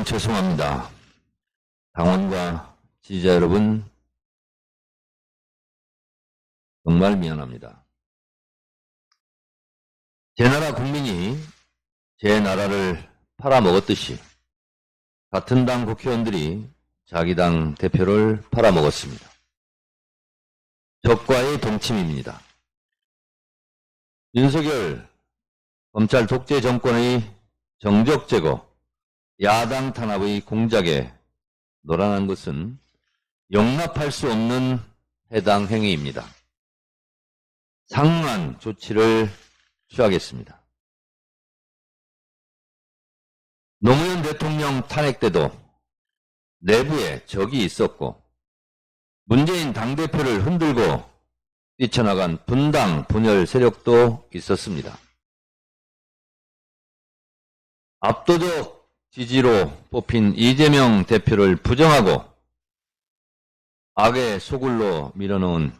여러분 죄송합니다. 당원과 지지자 여러분 정말 미안합니다. 제 나라 국민이 제 나라를 팔아먹었듯이 같은 당 국회의원들이 자기 당 대표를 팔아먹었습니다. 적과의 동침입니다. 윤석열 검찰 독재 정권의 정적 제거, 야당 탄압의 공작에 노란한 것은 용납할 수 없는 해당 행위입니다. 상응한 조치를 취하겠습니다. 노무현 대통령 탄핵 때도 내부에 적이 있었고 문재인 당대표를 흔들고 뛰쳐나간 분당 분열 세력도 있었습니다. 압도적 지지로 뽑힌 이재명 대표를 부정하고 악의 소굴로 밀어넣은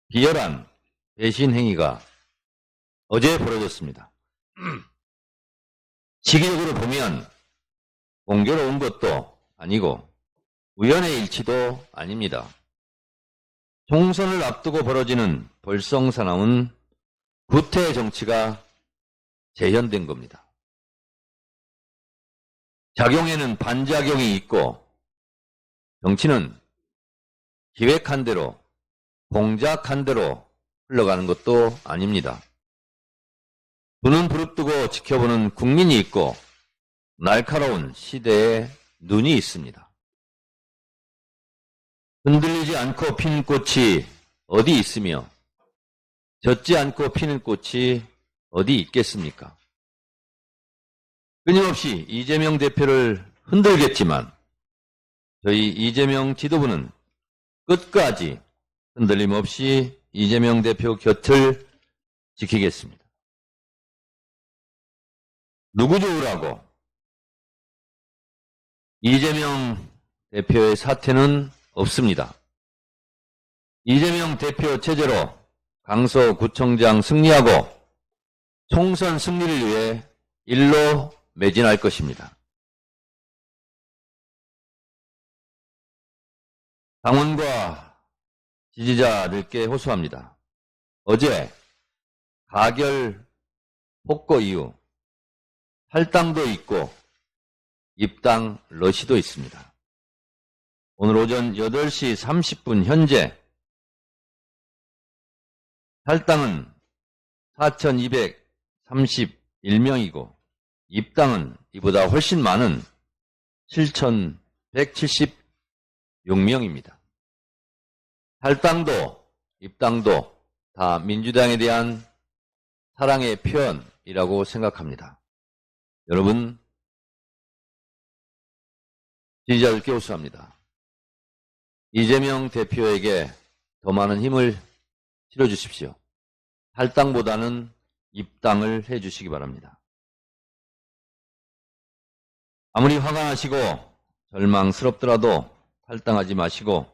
비열한 배신 행위가 어제 벌어졌습니다. 시기적으로 보면 공교로운 것도 아니고 우연의 일치도 아닙니다. 총선을 앞두고 벌어지는 볼썽사나운 구태 정치가 재현된 겁니다. 작용에는 반작용이 있고 정치는 기획한 대로 공작한 대로 흘러가는 것도 아닙니다. 두 눈 부릅뜨고 지켜보는 국민이 있고 날카로운 시대의 눈이 있습니다. 흔들리지 않고 피는 꽃이 어디 있으며 젖지 않고 피는 꽃이 어디 있겠습니까? 끊임없이 이재명 대표를 흔들겠지만 저희 이재명 지도부는 끝까지 흔들림 없이 이재명 대표 곁을 지키겠습니다. 누구 좋으라고 이재명 대표의 사퇴는 없습니다. 이재명 대표 체제로 강서구청장 승리하고 총선 승리를 위해 일로 매진할 것입니다. 당원과 지지자들께 호소합니다. 어제 가결 폭거 이후 할당도 있고 입당 러시도 있습니다. 오늘 오전 8시 30분 현재 할당은 4,231명이고 입당은 이보다 훨씬 많은 7,176명입니다. 할당도 입당도 다 민주당에 대한 사랑의 표현이라고 생각합니다. 여러분, 지지자들께 호소합니다. 이재명 대표에게 더 많은 힘을 실어주십시오. 할당보다는 입당을 해주시기 바랍니다. 아무리 화가 나시고 절망스럽더라도 탈당하지 마시고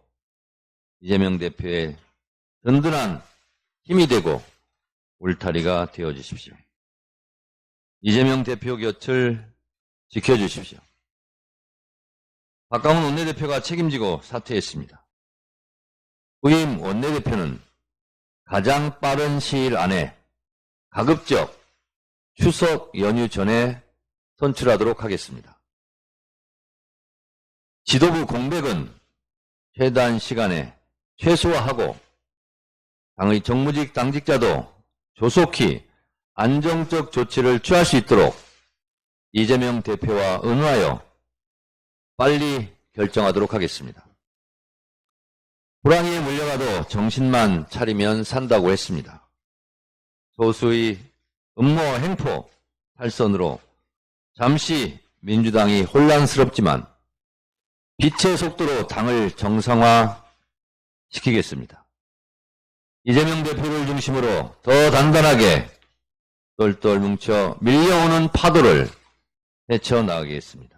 이재명 대표의 든든한 힘이 되고 울타리가 되어주십시오. 이재명 대표 곁을 지켜주십시오. 박강원 원내대표가 책임지고 사퇴했습니다. 후임 원내대표는 가장 빠른 시일 안에 가급적 추석 연휴 전에 선출하도록 하겠습니다. 지도부 공백은 최단 시간에 최소화하고 당의 정무직 당직자도 조속히 안정적 조치를 취할 수 있도록 이재명 대표와 의논하여 빨리 결정하도록 하겠습니다. 호랑이에 물려가도 정신만 차리면 산다고 했습니다. 소수의 음모 행포 탈선으로 잠시 민주당이 혼란스럽지만 빛의 속도로 당을 정상화시키겠습니다. 이재명 대표를 중심으로 더 단단하게 똘똘 뭉쳐 밀려오는 파도를 헤쳐나가겠습니다.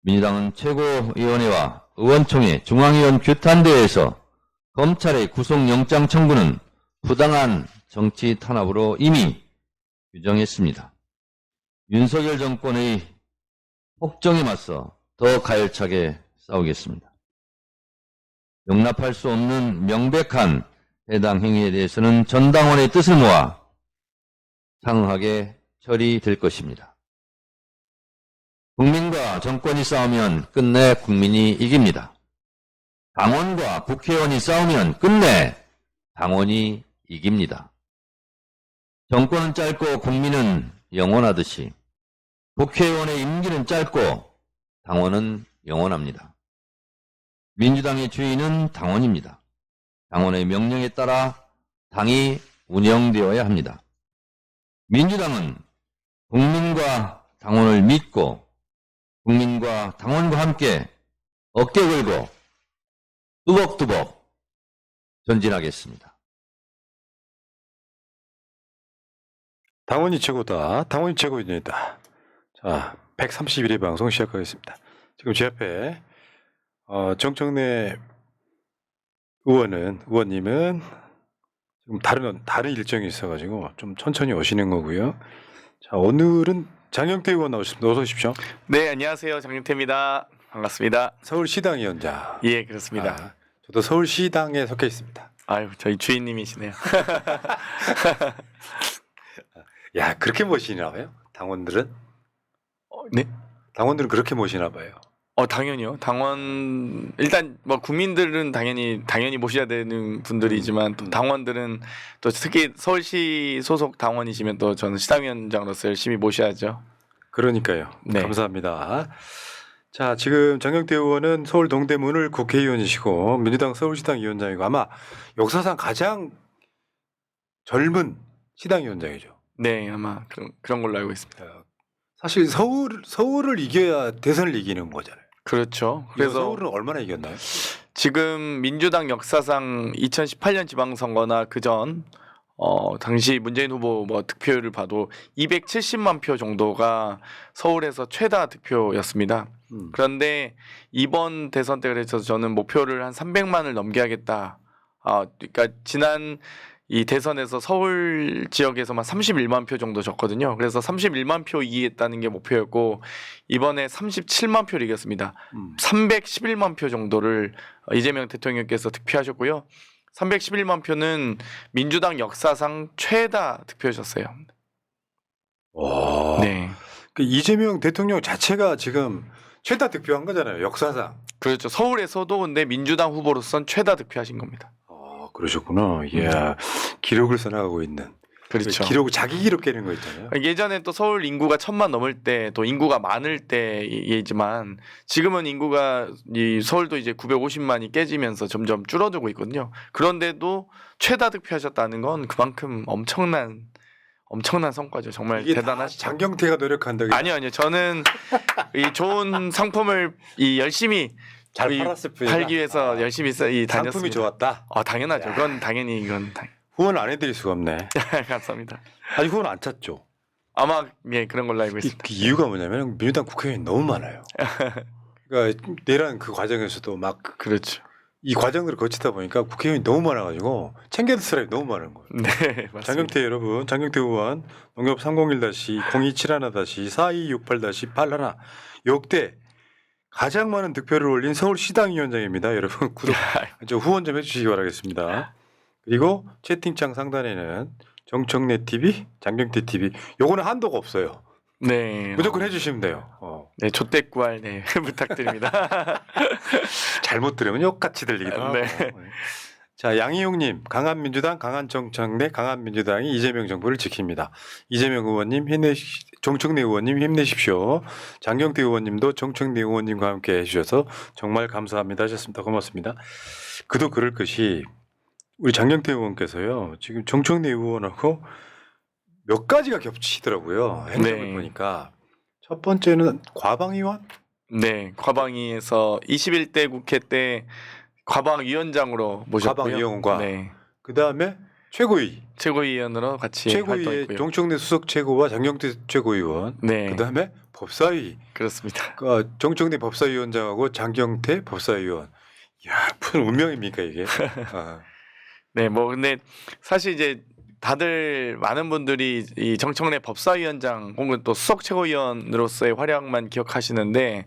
민주당은 최고위원회와 의원총회, 중앙위원 규탄대회에서 검찰의 구속영장 청구는 부당한 정치 탄압으로 이미 규정했습니다. 윤석열 정권의 폭정에 맞서 더 가열차게 싸우겠습니다. 용납할 수 없는 명백한 해당 행위에 대해서는 전 당원의 뜻을 모아 상응하게 처리될 것입니다. 국민과 정권이 싸우면 끝내 국민이 이깁니다. 당원과 국회의원이 싸우면 끝내 당원이 이깁니다. 정권은 짧고 국민은 영원하듯이 국회의원의 임기는 짧고 당원은 영원합니다. 민주당의 주인은 당원입니다. 당원의 명령에 따라 당이 운영되어야 합니다. 민주당은 국민과 당원을 믿고 국민과 당원과 함께 어깨 걸고 뚜벅뚜벅 전진하겠습니다. 당원이 최고다. 당원이 최고입니다. 자, 131회 방송 시작하겠습니다. 지금 제 앞에 정청래 의원님은 지금 다른 일정이 있어가지고 좀 천천히 오시는 거고요. 자, 오늘은 장영태 의원 나오셨습니다. 어서 오십시오. 네, 안녕하세요. 장윤태입니다. 반갑습니다. 서울시당 위원장. 예, 그렇습니다. 저도 서울시당에 속해 있습니다. 아유, 저희 주인님이시네요. 야, 그렇게 모시나 봐요? 당원들은? 네? 당원들은 그렇게 모시나 봐요. 당연히요. 당원 일단 뭐 국민들은 당연히 모셔야 되는 분들이지만 또 당원들은 또 특히 서울시 소속 당원이시면 또 저는 시당위원장으로서 열심히 모셔야죠. 그러니까요. 네. 감사합니다. 자, 지금 장영태 의원은 서울 동대문을 국회의원이시고 민주당 서울시당 위원장이고 아마 역사상 가장 젊은 시당 위원장이죠. 네, 아마 그런 걸로 알고 있습니다. 사실 서울을 이겨야 대선을 이기는 거잖아요. 그렇죠. 그래서 그래서 서울은 얼마나 이겼나요? 지금 민주당 역사상 2018년 지방선거나 그전 당시 문재인 후보 득표율을 봐도 270만 표 정도가 서울에서 최다 득표였습니다. 그런데 이번 대선 때 그래서 저는 목표를 한 300만을 넘겨야겠다. 그러니까 지난 이 대선에서 서울 지역에서만 31만 표 정도 졌거든요. 그래서 31만 표 이기겠다는 게 목표였고 이번에 37만 표를 이겼습니다. 311만 표 정도를 이재명 대통령께서 득표하셨고요. 311만 표는 민주당 역사상 최다 득표였어요. 와. 네. 그 이재명 대통령 자체가 지금 최다 득표한 거잖아요. 역사상. 그렇죠. 서울에서도 근데 민주당 후보로선 최다 득표하신 겁니다. 그러셨구나. 이야, 기록을 써나가고 있는. 그렇죠. 기록을 자기 기록 깨는 거 있잖아요. 예전에 또 서울 인구가 1,000만 넘을 때 또 인구가 많을 때이지만 지금은 인구가 이 서울도 이제 950만이 깨지면서 점점 줄어들고 있거든요. 그런데도 최다 득표하셨다는 건 그만큼 엄청난 성과죠. 정말 이게 대단하시죠. 장경태가 노력한다고. 아니요. 저는 이 좋은 상품을 열심히 잘 팔았을 뿐이다. 팔기 위해서 열심히 다녔습니다. 상품이 좋았다. 당연하죠. 야. 그건 당연히 후원 안 해드릴 수가 없네. 감사합니다. 아직 후원 안 찼죠. 아마 예 그런 걸로 알고 있습니다. 그 이유가 뭐냐면 민주당 국회의원이 너무 많아요. 그러니까 내란 그 과정에서도 막 그렇죠. 이 과정들을 거치다 보니까 국회의원이 너무 많아가지고 챙겨야 될 사람이 너무 많은 거예요. 네, 맞습니다. 장경태 여러분, 장경태 의원 농협 301-0271-4268-81 역대 가장 많은 득표를 올린 서울시당위원장입니다. 여러분 구독, 후원 좀 해주시기 바라겠습니다. 그리고 채팅창 상단에는 정청래 TV, 장경태 TV 요거는 한도가 없어요. 네. 무조건 해주시면 돼요. 네, 조댓구알 부탁드립니다. 잘못 들으면 욕같이 들리기도 하고. 네. 자, 양희용님, 강한 민주당, 강한 정청래, 강한 민주당이 이재명 정부를 지킵니다. 이재명 의원님 정청래 의원님 힘내십시오. 장경태 의원님도 정청래 의원님과 함께 해주셔서 정말 감사합니다 하셨습니다. 고맙습니다. 그도 그럴 것이 우리 장경태 의원께서요 지금 정청래 의원하고 몇 가지가 겹치더라고요. 행적을 네. 보니까 첫 번째는 과방위원? 네, 과방위에서 21대 국회 때 과방위원장으로 모셨고요. 과방위원과 네. 그 다음에 최고위. 최고위원으로 같이 최고위의 활동했고요. 정청래 수석 최고와 장경태 최고위원. 네, 그 다음에 법사위. 그렇습니다. 정청래 법사위원장하고 장경태 법사위원. 이야, 무슨 운명입니까 이게? 네, 근데 사실 이제 다들 많은 분들이 이 정청래 법사위원장 혹은 또 수석 최고위원으로서의 활약만 기억하시는데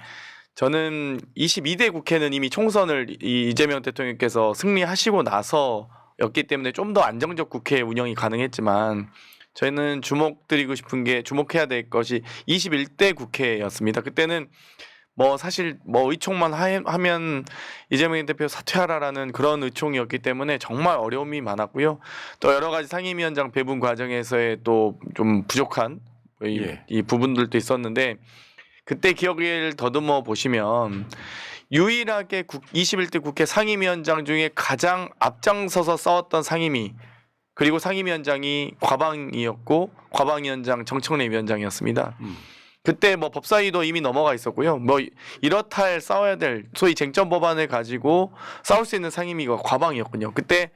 저는 22대 국회는 이미 총선을 이재명 대통령께서 승리하시고 나서였기 때문에 좀 더 안정적 국회 운영이 가능했지만 저희는 주목해야 될 것이 21대 국회였습니다. 그때는 뭐 사실 뭐 의총만 하면 이재명 대표 사퇴하라라는 그런 의총이었기 때문에 정말 어려움이 많았고요. 또 여러 가지 상임위원장 배분 과정에서의 또 좀 부족한 이 부분들도 있었는데 그때 기억을 더듬어 보시면 유일하게 21대 국회 상임위원장 중에 가장 앞장서서 싸웠던 상임위 그리고 상임위원장이 과방이었고 과방위원장 정청래 위원장이었습니다. 그때 뭐 법사위도 이미 넘어가 있었고요. 뭐 이렇다 할 싸워야 될 소위 쟁점 법안을 가지고 싸울 수 있는 상임위가 과방이었군요. 그때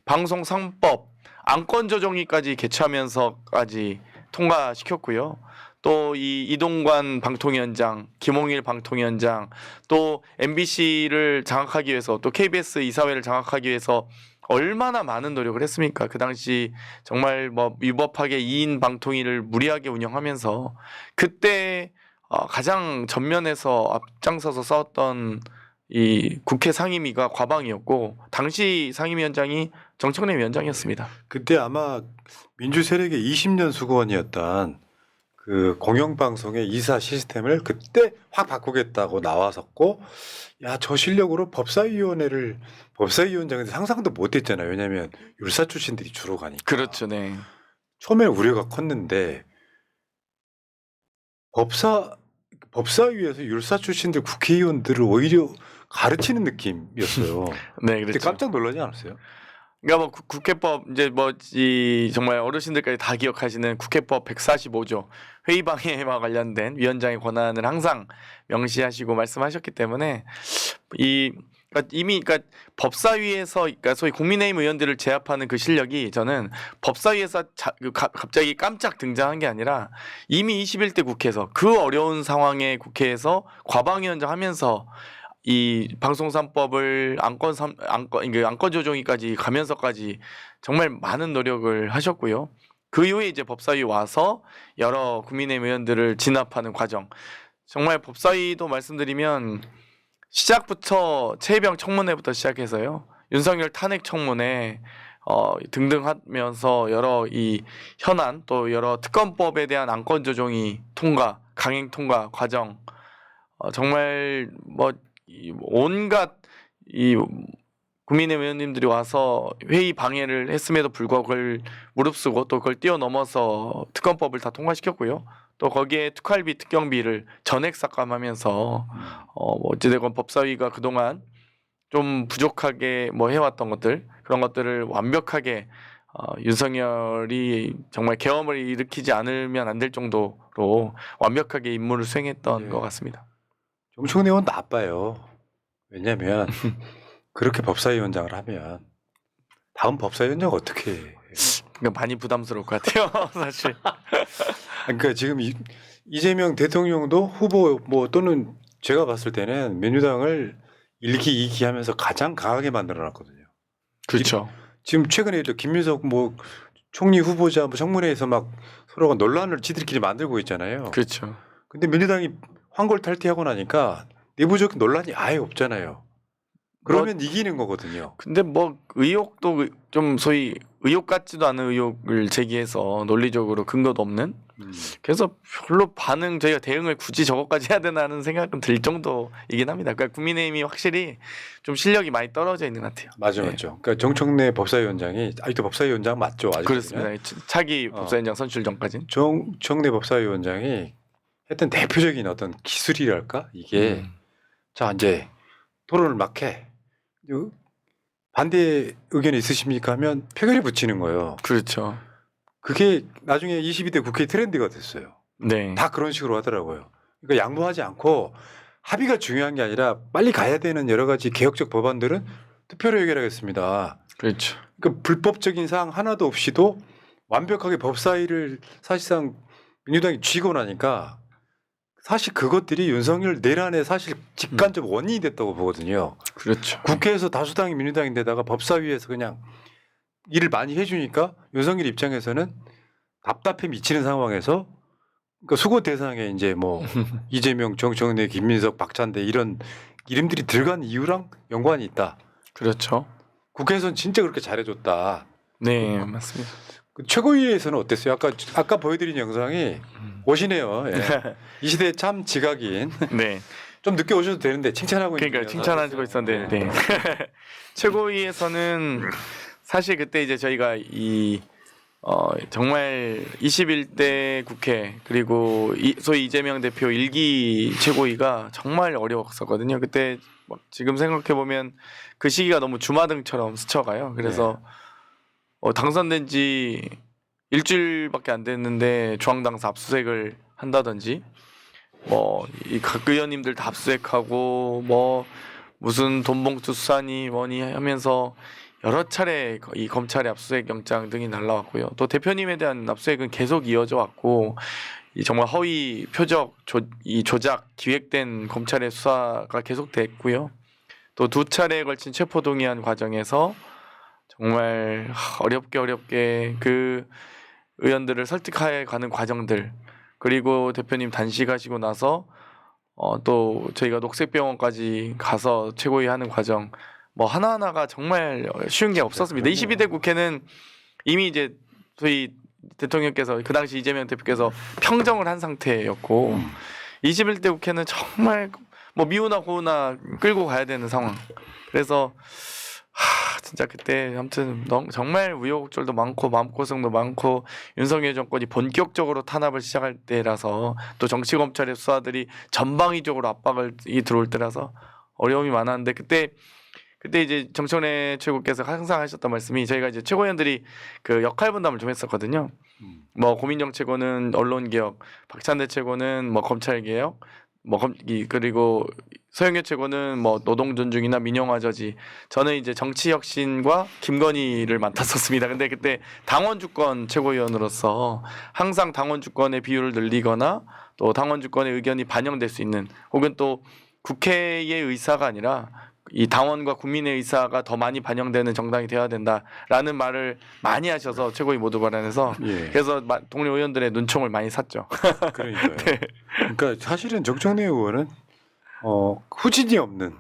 방송 3법 안건 조정위까지 개최하면서까지 통과시켰고요. 또 이 이동관 방통위원장, 김홍일 방통위원장, 또 MBC를 장악하기 위해서 또 KBS 이사회를 장악하기 위해서 얼마나 많은 노력을 했습니까? 그 당시 정말 뭐 위법하게 2인 방통위를 무리하게 운영하면서 그때 가장 전면에서 앞장서서 싸웠던 이 국회 상임위가 과방이었고 당시 상임위원장이 정청래 위원장이었습니다. 그때 아마 민주 세력의 20년 수고원이었던 그 공영방송의 이사 시스템을 그때 확 바꾸겠다고 나왔었고, 야, 저 실력으로 법사위원장인데 상상도 못했잖아요. 왜냐하면 율사 출신들이 주로 가니까. 그렇죠, 네. 처음에 우려가 컸는데 법사위에서 율사 출신들 국회의원들을 오히려 가르치는 느낌이었어요. 네, 그때 그렇죠. 깜짝 놀라지 않았어요? 그러니까 뭐 국회법 이제 뭐 이 정말 어르신들까지 다 기억하시는 국회법 145조 회의방해와 관련된 위원장의 권한을 항상 명시하시고 말씀하셨기 때문에 그러니까 법사위에서 그러니까 소위 국민의힘 의원들을 제압하는 그 실력이 저는 법사위에서 갑자기 깜짝 등장한 게 아니라 이미 21대 국회에서 그 어려운 상황의 국회에서 과방위원장 하면서 이 방송 3법을 안건 조정위까지 가면서까지 정말 많은 노력을 하셨고요. 그 이후에 이제 법사위 와서 여러 국민의힘 의원들을 진압하는 과정. 정말 법사위도 말씀드리면 시작부터 최혜병 청문회부터 시작해서요. 윤석열 탄핵 청문회 등등 하면서 여러 이 현안 또 여러 특검법에 대한 안건 조정이 강행 통과 과정 정말 뭐 온갖 이 국민의힘 의원님들이 와서 회의 방해를 했음에도 불구하고 그걸 무릅쓰고 또 그걸 뛰어넘어서 특검법을 다 통과시켰고요. 또 거기에 특활비 특경비를 전액 삭감하면서 뭐 어찌되건 법사위가 그동안 좀 부족하게 뭐 해왔던 것들 그런 것들을 완벽하게 윤석열이 정말 계엄을 일으키지 않으면 안 될 정도로 완벽하게 임무를 수행했던 것 같습니다. 정청래 의원 나빠요. 왜냐하면 그렇게 법사위원장을 하면 다음 법사위원장 어떻게 해? 그러니까 많이 부담스러울 것 같아요, 사실. 그러니까 지금 이재명 대통령도 후보 뭐 또는 제가 봤을 때는 민주당을 1기, 2기 하면서 가장 강하게 만들어놨거든요. 그렇죠. 지금 최근에도 김민석 뭐 총리 후보자 뭐 청문회에서 막 서로가 논란을 지들끼리 만들고 있잖아요. 그렇죠. 근데 민주당이 환골탈퇴하고 나니까 내부적인 논란이 아예 없잖아요. 그러면 이기는 거거든요. 근데 뭐 의혹도 좀 소위 의혹 같지도 않은 의혹을 제기해서 논리적으로 근거도 없는 그래서 별로 저희가 대응을 굳이 저것까지 해야 되나 하는 생각은 들 정도이긴 합니다. 그러니까 국민의힘이 확실히 좀 실력이 많이 떨어져 있는 것 같아요. 맞죠. 그러니까 정청래 법사위원장이 아직도 법사위원장 맞죠? 아직까지는? 그렇습니다. 차기 법사위원장 선출 전까지는. 정청래 법사위원장이 했던 대표적인 어떤 기술이랄까 이게 자 이제 토론을 막 해. 반대 의견이 있으십니까 하면 표결에 붙이는 거예요. 그렇죠. 그게 나중에 22대 국회 트렌드가 됐어요. 네. 다 그런 식으로 하더라고요. 그러니까 양보하지 않고 합의가 중요한 게 아니라 빨리 가야 되는 여러 가지 개혁적 법안들은 투표로 해결하겠습니다. 그렇죠. 그러니까 불법적인 사항 하나도 없이도 완벽하게 법사위를 사실상 민주당이 쥐고 나니까 사실 그것들이 윤석열 내란의 사실 직간접 원인이 됐다고 보거든요. 그렇죠. 국회에서 다수당이 민주당인데다가 법사위에서 그냥 일을 많이 해주니까 윤석열 입장에서는 답답해 미치는 상황에서 그러니까 수거 대상에 이제 뭐 이재명, 정청래, 김민석, 박찬대 이런 이름들이 들어간 이유랑 연관이 있다. 그렇죠. 국회에서는 진짜 그렇게 잘해줬다. 네, 맞습니다. 그 최고위에서는 어땠어요? 아까 보여드린 영상이 오시네요. 예. 이 시대에 참 지각인. 네. 좀 늦게 오셔도 되는데 칭찬하고 있는. 그러니까 칭찬하고 있었는데 네. 최고위에서는 사실 그때 이제 저희가 정말 21대 국회 그리고 소위 이재명 대표 1기 최고위가 정말 어려웠었거든요. 그때 막 지금 생각해 보면 그 시기가 너무 주마등처럼 스쳐가요. 그래서 당선된 지 일주일밖에 안 됐는데 중앙당사 압수수색을 한다든지 이 각 의원님들 다 압수수색하고 무슨 돈봉투 수사니 뭐니 하면서 여러 차례 이 검찰의 압수수색 영장 등이 날라왔고요. 또 대표님에 대한 압수수색은 계속 이어져 왔고 이 정말 허위 표적 조작 기획된 검찰의 수사가 계속됐고요. 또 2차례에 걸친 체포동의안 과정에서 정말 어렵게 그 의원들을 설득해 가는 과정들 그리고 대표님 단식하시고 나서 또 저희가 녹색병원까지 가서 최고위 하는 과정 하나하나가 정말 쉬운 게 없었습니다. 22대 국회는 이미 이제 저희 대통령께서 그 당시 이재명 대표께서 평정을 한 상태였고 21대 국회는 정말 미우나 고우나 끌고 가야 되는 상황. 그래서 진짜 그때 아무튼 정말 우여곡절도 많고 마음고생도 많고 윤석열 정권이 본격적으로 탄압을 시작할 때라서 또 정치검찰의 수사들이 전방위적으로 압박이 들어올 때라서 어려움이 많았는데 그때 이제 정청래 최고께서 항상 하셨던 말씀이 저희가 이제 최고위원들이 그 역할 분담을 좀 했었거든요. 고민정 최고는 언론개혁, 박찬대 최고는 검찰개혁, 그리고 서영교 최고는 노동존중이나 민영화저지. 저는 이제 정치혁신과 김건희를 맡았었습니다. 근데 그때 당원주권 최고위원으로서 항상 당원주권의 비율을 늘리거나 또 당원주권의 의견이 반영될 수 있는 혹은 또 국회의 의사가 아니라 이 당원과 국민의 의사가 더 많이 반영되는 정당이 되어야 된다라는 말을 많이 하셔서 최고위 모두 발언에서 그래서 동료 의원들의 눈총을 많이 샀죠. 그러니까요. 네. 그러니까 사실은 정청래 의원은 후진이 없는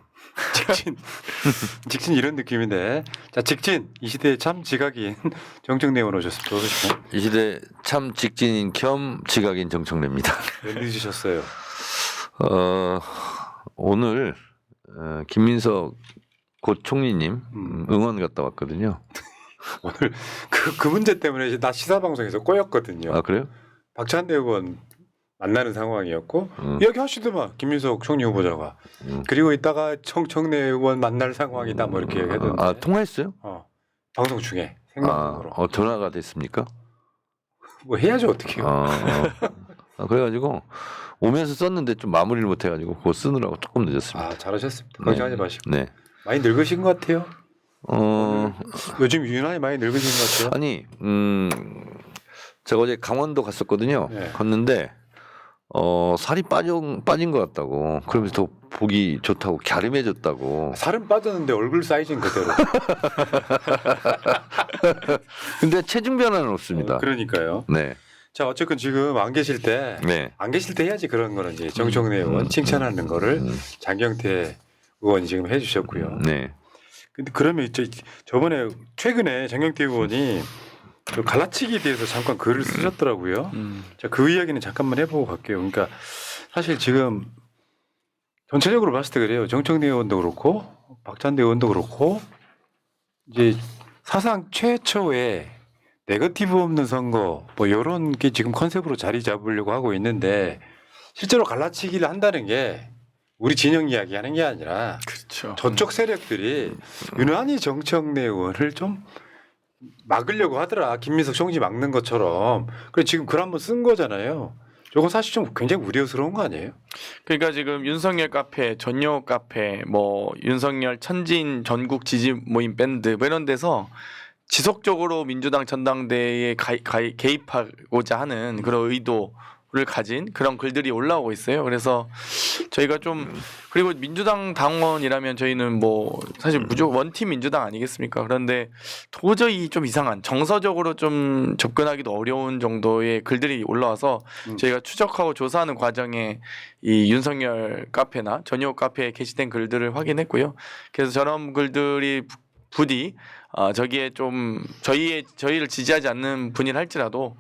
직진 이런 느낌인데 자 직진 이 시대에 참 지각인 정청래 의원 오셨습니다. 이 시대 참 직진인 겸 지각인 정청래입니다. 왜 늦으셨어요? 오늘 김민석 곧 총리님 응원 갔다 왔거든요. 오늘 그 문제 때문에 이제 나 시사 방송에서 꼬였거든요. 아 그래요? 박찬대 의원 만나는 상황이었고 이야기하시더만 김민석 총리 후보자가 그리고 이따가 정청래 의원 만날 상황이다 이렇게 얘기하던데. 아 통화했어요? 방송 중에 생방송으로. 전화가 됐습니까? 해야죠 어떻게 해요? 그래가지고 오면서 썼는데 좀 마무리를 못해가지고 그거 쓰느라고 조금 늦었습니다. 잘하셨습니다. 걱정하지 마시고. 네. 많이 늙으신 것 같아요. 요즘 유난히 많이 늙으신 것 같아요. 아니 제가 어제 강원도 갔었거든요. 네. 갔는데 살이 빠진 것 같다고. 그러면서 더 보기 좋다고 갸름해졌다고. 살은 빠졌는데 얼굴 사이즈는 그대로. 근데 체중 변화는 없습니다. 그러니까요. 네. 자 어쨌건 지금 안 계실 때 안 계실 때 해야지 그런 거는 이제 정청래 의원 칭찬하는 거를 장경태 의원이 지금 해주셨고요. 네. 근데 그러면 저번에 최근에 장경태 의원이 그 갈라치기에 대해서 잠깐 글을 쓰셨더라고요. 자, 그 이야기는 잠깐만 해보고 갈게요. 그러니까 사실 지금 전체적으로 봤을 때 그래요. 정청래 의원도 그렇고 박찬대 의원도 그렇고 이제 사상 최초의 네거티브 없는 선거 이런 게 지금 컨셉으로 자리 잡으려고 하고 있는데 실제로 갈라치기를 한다는 게 우리 진영 이야기하는 게 아니라 그렇죠. 저쪽 세력들이 유난히 정청래 의원을 좀 막으려고 하더라. 김민석 총리 막는 것처럼. 그래 지금 글 한번 쓴 거잖아요. 저건 사실 좀 굉장히 우려스러운 거 아니에요? 그러니까 지금 윤석열 카페, 전용 카페, 윤석열 천진 전국 지지 모임 밴드 이런 데서 지속적으로 민주당 전당대회에 개입하고자 하는 그런 의도 가진 그런 글들이 올라오고 있어요. 그래서 저희가 좀 그리고 민주당 당원이라면 저희는 뭐 사실 무조건 원팀 민주당 아니겠습니까? 그런데 도저히 좀 이상한 정서적으로 좀 접근하기도 어려운 정도의 글들이 올라와서 저희가 추적하고 조사하는 과정에 이 윤석열 카페나 전효 카페에 게시된 글들을 확인했고요. 그래서 저런 글들이 부디 저기에 좀 저희를 지지하지 않는 분이 할지라도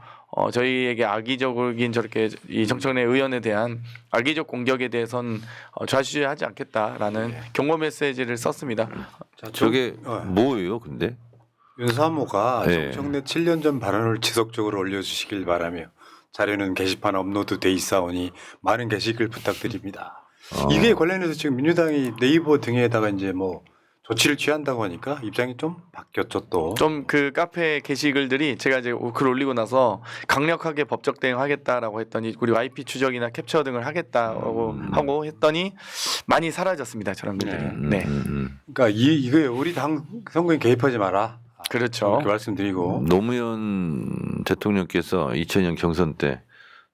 저희에게 악의적인 저렇게 이 정청래 의원에 대한 악의적 공격에 대해선 좌시하지 않겠다라는 경고 메시지를 썼습니다. 자, 저게 뭐예요, 근데? 윤사모가 네. 정청래 7년 전 발언을 지속적으로 올려주시길 바라며 자료는 게시판 업로드돼 있사오니 많은 게시글 부탁드립니다. 이게 관련해서 지금 민주당이 네이버 등에다가 이제 뭐 조치를 취한다고 하니까 입장이 좀 바뀌었죠 또. 좀 그 카페 게시글들이 제가 이제 글 올리고 나서 강력하게 법적 대응하겠다라고 했더니 우리 IP 추적이나 캡처 등을 하겠다고 하고 했더니 많이 사라졌습니다. 저런 글들이. 네. 그러니까 이거예요. 우리 당 선거에 개입하지 마라. 그렇죠. 이렇게 말씀드리고. 노무현 대통령께서 2000년 경선 때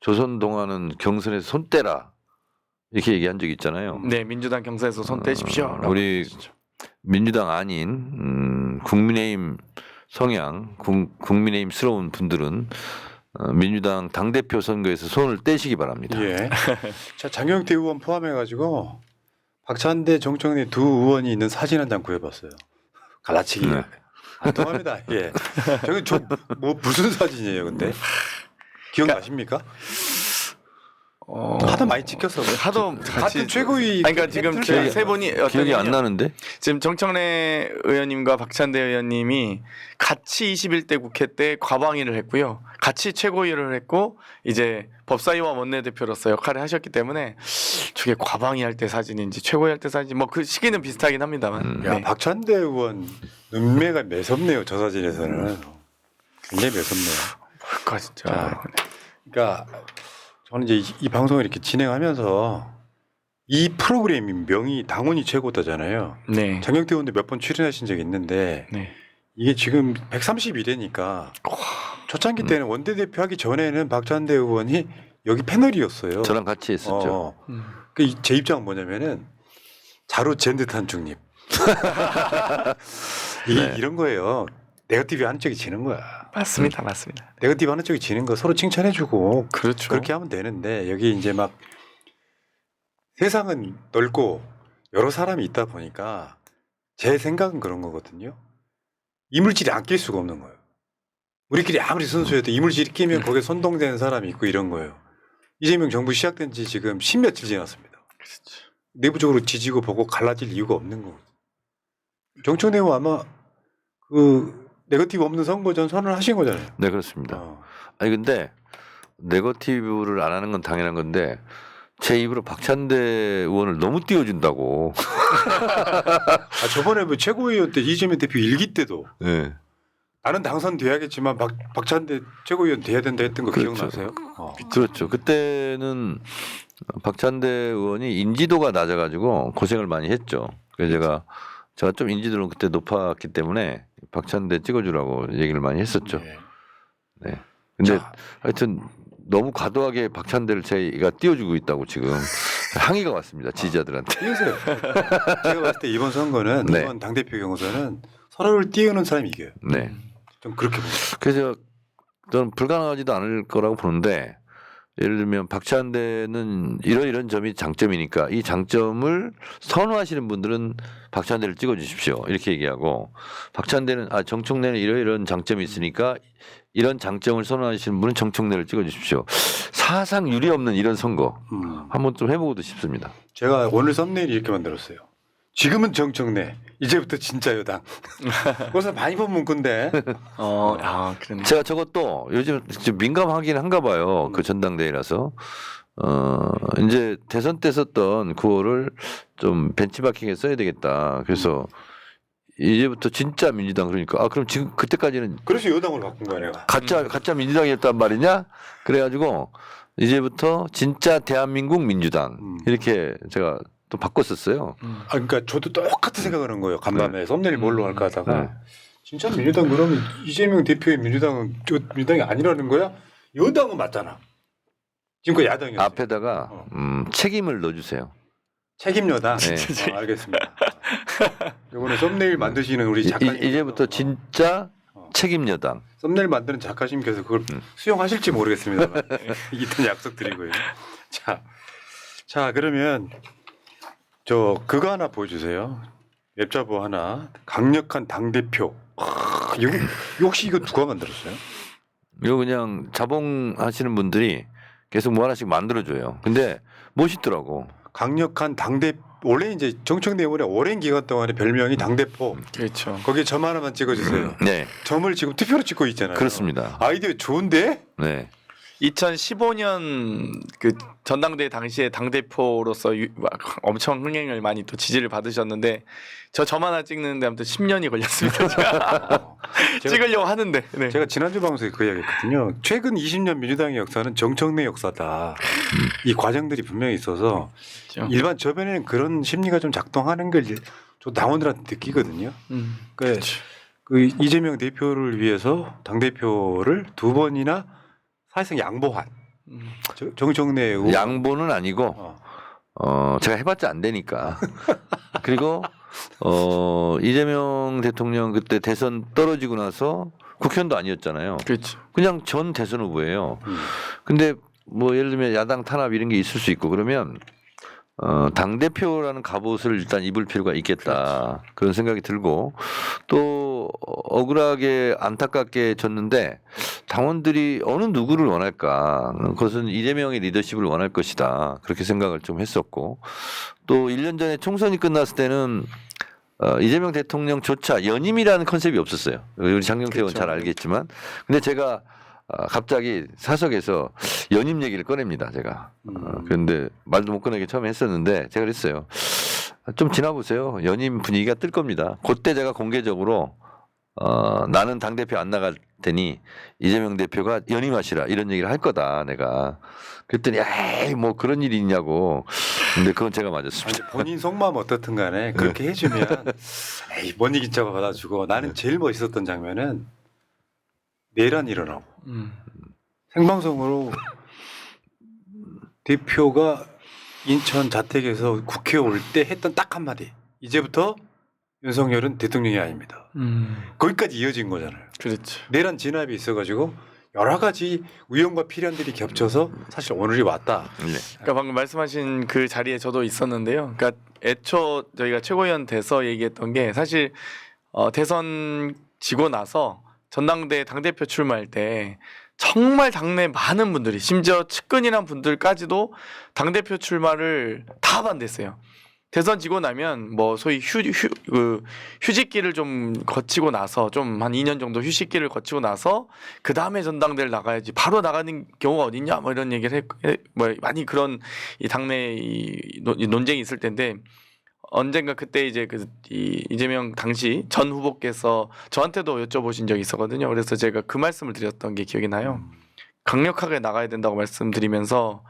조선 동안은 경선에서 손 떼라 이렇게 얘기한 적이 있잖아요. 네, 민주당 경선에서 손 떼십시오. 우리 민주당 아닌 국민의힘 성향, 국민의힘스러운 분들은 민주당 당대표 선거에서 손을 떼시기 바랍니다. 예. 자, 장경태 의원 포함해가지고 박찬대, 정청래 두 의원이 있는 사진 한 장 구해봤어요. 갈라치기. 네. 안 통합니다. 예. 저기 뭐 무슨 사진이에요, 근데? 기억나십니까? 하도 많이 찍혀서 하도 같이 같은 최고위. 아니, 그러니까 지금 캡틀이 세 분이 기억이 안 어떠냐면 나는데? 지금 정청래 의원님과 박찬대 의원님이 같이 21대 국회 때 과방위를 했고요. 같이 최고위를 했고 이제 법사위와 원내대표로서 역할을 하셨기 때문에 저게 과방위 할 때 사진인지 최고위 할 때 사진인지 뭐 그 시기는 비슷하긴 합니다만. 야, 네. 박찬대 의원 눈매가 매섭네요. 저 사진에서는. 굉장히 매섭네요. 뭘까 진짜. 자, 그러니까 저는 이제 이 방송을 이렇게 진행하면서 이 프로그램이 명이 당원이 최고다잖아요. 네. 장경태 의원도 몇 번 출연하신 적이 있는데 네. 이게 지금 131회니까 초창기 때는 원내대표 하기 전에는 박찬대 의원이 여기 패널이었어요. 저랑 같이 했었죠. 제 입장은 뭐냐면은 자로 잰 듯한 중립. 네. 이런 거예요. 네거티브 하는 쪽이 지는 거야. 맞습니다. 맞습니다. 네거티브 하는 쪽이 지는 거 서로 칭찬해주고 그렇죠. 그렇게 하면 되는데 여기 이제 막 세상은 넓고 여러 사람이 있다 보니까 제 생각은 그런 거거든요. 이물질이 안 낄 수가 없는 거예요. 우리끼리 아무리 순수해도 이물질이 끼면 거기에 선동되는 사람이 있고 이런 거예요. 이재명 정부 시작된 지 지금 10며칠 지났습니다. 그렇죠. 내부적으로 지지고 보고 갈라질 이유가 없는 거거든요. 정청래 의원 아마 그 네거티브 없는 선거전 선언을 하신 거잖아요. 네, 그렇습니다. 아니 근데 네거티브를 안 하는 건 당연한 건데 제 입으로 박찬대 의원을 너무 띄워준다고. 저번에 뭐 최고위원 때 이재명 대표 일기 때도 네. 나는 당선돼야겠지만 박찬대 최고위원 돼야 된다 했던 거 그렇죠. 기억나세요? 그렇죠. 그때는 박찬대 의원이 인지도가 낮아가지고 고생을 많이 했죠. 그래서 제가 좀 인지도는 그때 높았기 때문에 박찬대 찍어주라고 얘기를 많이 했었죠. 네. 네. 근데 자. 하여튼 너무 과도하게 박찬대를 저희가 띄워주고 있다고 지금 항의가 왔습니다. 지지자들한테. 띄우세요. 제가 봤을 때 이번 선거는 네. 이번 당대표 경선은 서로를 띄우는 사람이 이겨요. 네. 좀 그렇게 봅니다. 그래서 저는 불가능하지도 않을 거라고 보는데 예를 들면 박찬대는 이런 점이 장점이니까 이 장점을 선호하시는 분들은 박찬대를 찍어주십시오 이렇게 얘기하고 박찬대는 정청래는 이런 장점이 있으니까 이런 장점을 선호하시는 분은 정청래를 찍어주십시오. 사상 유례 없는 이런 선거 한번 좀 해보고도 싶습니다. 제가 오늘 썸네일 이렇게 만들었어요. 지금은 정청래, 이제부터 진짜 여당. 그것을 많이 본 문구인데. 그러네. 제가 저것도 요즘 좀 민감하긴 한가 봐요. 그 전당대회라서. 이제 대선 때 썼던 그거를 좀 벤치마킹에 써야 되겠다. 그래서 이제부터 진짜 민주당 그러니까 그럼 지금 그때까지는 그래서 여당으로 바꾼 거야 내가. 가짜 민주당이었단 말이냐? 그래가지고 이제부터 진짜 대한민국 민주당 이렇게 제가 또 바꿨었어요. 그러니까 저도 똑같은 생각을 한 거예요. 간밤에 썸네일 뭘로 할까 하다가 네. 진짜 민주당 그러면 이재명 대표의 민주당은 민주당이 아니라는 거야? 여당은 맞잖아. 지금 그 야당이었어요. 앞에다가 책임을 넣어주세요. 책임 여당. 네. 알겠습니다. 이번에 썸네일 만드시는 우리 작가님 이제부터 진짜 책임 여당. 썸네일 만드는 작가님께서 그걸 수용하실지 모르겠습니다만 이딴 약속드리고요. 자 그러면 저 그거 하나 보여주세요. 웹자보 하나. 강력한 당 대표. 이거 혹시 이거 누가 만들었어요? 이거 그냥 자봉하시는 분들이 계속 뭐 하나씩 만들어줘요. 근데 멋있더라고. 강력한 당대 원래 이제 정청래 의원의 오랜 기간 동안의 별명이 당대표. 그렇죠. 거기에 점 하나만 찍어주세요. 네, 점을 지금 투표로 찍고 있잖아요. 그렇습니다. 아이디어 좋은데? 네. 2015년 그 전당대회 당시에 당 대표로서 엄청 흥행을 많이 또 지지를 받으셨는데 점 하나 찍는데 아무튼 10년이 걸렸습니다. 제가 찍으려고 하는데. 네. 제가 지난주 방송에 그 이야기했거든요. 최근 20년 민주당의 역사는 정청래 역사다. 이 과정들이 분명히 있어서 그렇죠. 일반 저변에는 그런 심리가 좀 작동하는 걸 저 당원들한테 느끼거든요. 그러니까 그 이재명 대표를 위해서 당 대표를 2번이나 사실상 양보한 정청래 의원. 양보는 아니고 제가 해봤자 안 되니까. 그리고 이재명 대통령 그때 대선 떨어지고 나서 국회의원도 아니었잖아요. 그렇죠. 그냥 전 대선 후보예요. 근데 뭐 예를 들면 야당 탄압 이런 게 있을 수 있고 그러면 당 대표라는 갑옷을 일단 입을 필요가 있겠다. 그런 생각이 들고 또 억울하게 안타깝게 졌는데 당원들이 어느 누구를 원할까? 그것은 이재명의 리더십을 원할 것이다. 그렇게 생각을 좀 했었고 또 1년 전에 총선이 끝났을 때는 이재명 대통령조차 연임이라는 컨셉이 없었어요. 우리 장경태 의원 잘 알겠지만 근데 제가 갑자기 사석에서 연임 얘기를 꺼냅니다. 제가. 그런데 말도 못 꺼내게 처음에 했었는데 제가 그랬어요. 좀 지나보세요. 연임 분위기가 뜰 겁니다. 그때 제가 공개적으로 나는 당대표 안 나갈 테니 이재명 대표가 연임하시라 이런 얘기를 할 거다 내가. 그랬더니 에이 뭐 그런 일이 있냐고. 근데 그건 제가 맞았습니다. 아니, 본인 속마음 어떻든 간에 그렇게 해주면 에이 뭔 얘기인지가 받아주고 나는 제일 멋있었던 장면은 내란 일어나고 생방송으로 대표가 인천 자택에서 국회에 올 때 했던 딱 한마디. 이제부터 윤석열은 대통령이 아닙니다. 거기까지 이어진 거잖아요. 그렇죠. 내란 진압이 있어가지고 여러 가지 우연과 필연들이 겹쳐서 사실 오늘이 왔다. 네. 그러니까 방금 말씀하신 그 자리에 저도 있었는데요. 그러니까 애초 저희가 최고위원 돼서 얘기했던 게 사실 대선 지고 나서 전당대 당대표 출마할 때 정말 당내 많은 분들이 심지어 측근이란 분들까지도 당대표 출마를 다 반대했어요. 대선 지고 나면 뭐 소위 휴직기를 좀 거치고 나서 좀 한 2년 정도 휴식기를 거치고 나서 그 다음에 전당대를 나가야지 바로 나가는 경우가 어딨냐 뭐 이런 얘기를 뭐 많이 그런 이 당내 이 논쟁이 있을 텐데 언젠가 그때 이제 이재명 당시 전 후보께서 저한테도 여쭤보신 적이 있었거든요. 그래서 제가 그 말씀을 드렸던 게 기억이 나요. 강력하게 나가야 된다고 말씀드리면서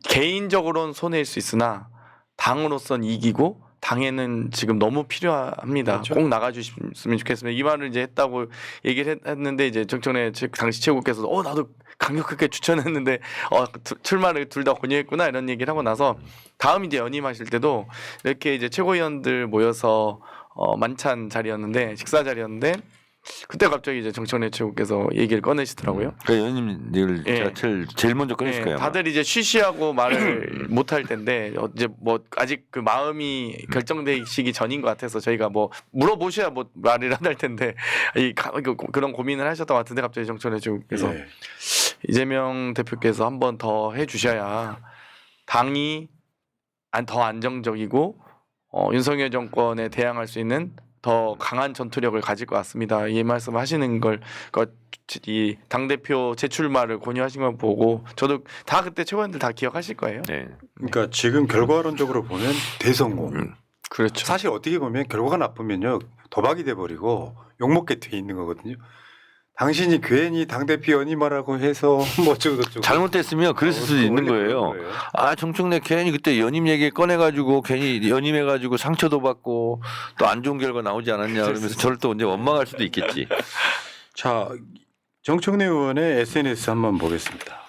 개인적으로는 손해일 수 있으나 당으로선 이기고 당에는 지금 너무 필요합니다. 그렇죠. 꼭 나가주셨으면 좋겠습니다. 이 말을 이제 했다고 얘기를 했는데 이제 정청래 당시 최고께서 나도 강력하게 추천했는데 출마를 둘 다 권유했구나 이런 얘기를 하고 나서 다음 이제 연임하실 때도 이렇게 이제 최고위원들 모여서 만찬 자리였는데 식사 자리였는데 그때 갑자기 이제 정청래 최고께서 얘기를 꺼내시더라고요. 그 연임을 예. 제가 제일 먼저 꺼냈을 거예요. 아마. 다들 이제 쉬쉬하고 말을 못 할 텐데 이제 뭐 아직 그 마음이 결정되시기 전인 것 같아서 저희가 뭐 물어보셔야 뭐 말을 안 할 텐데 그런 고민을 하셨던 것 같은데 갑자기 정청래 최고께서 예. 이재명 대표께서 한 번 더 해주셔야 당이 더 안정적이고 윤석열 정권에 대항할 수 있는 더 강한 전투력을 가질 것 같습니다. 이 말씀하시는 걸 이 당대표 재출마를 권유하신 걸 보고 저도 다 그때 최고위원들 다 기억하실 거예요. 네. 그러니까 지금 결과론적으로 보면 대성공. 그렇죠. 사실 어떻게 보면 결과가 나쁘면요 도박이 돼버리고 욕먹게 돼 있는 거거든요. 당신이 괜히 당대표 연임하라고 해서 뭐 어쩌고저쩌고 잘못됐으면 그랬을 수도 있는 거예요. 아 정청래 괜히 그때 연임 얘기 꺼내가지고 괜히 연임해가지고 상처도 받고 또 안 좋은 결과 나오지 않았냐 그러면서 저를 또 언제 원망할 수도 있겠지. 자 정청래 의원의 SNS 한번 보겠습니다.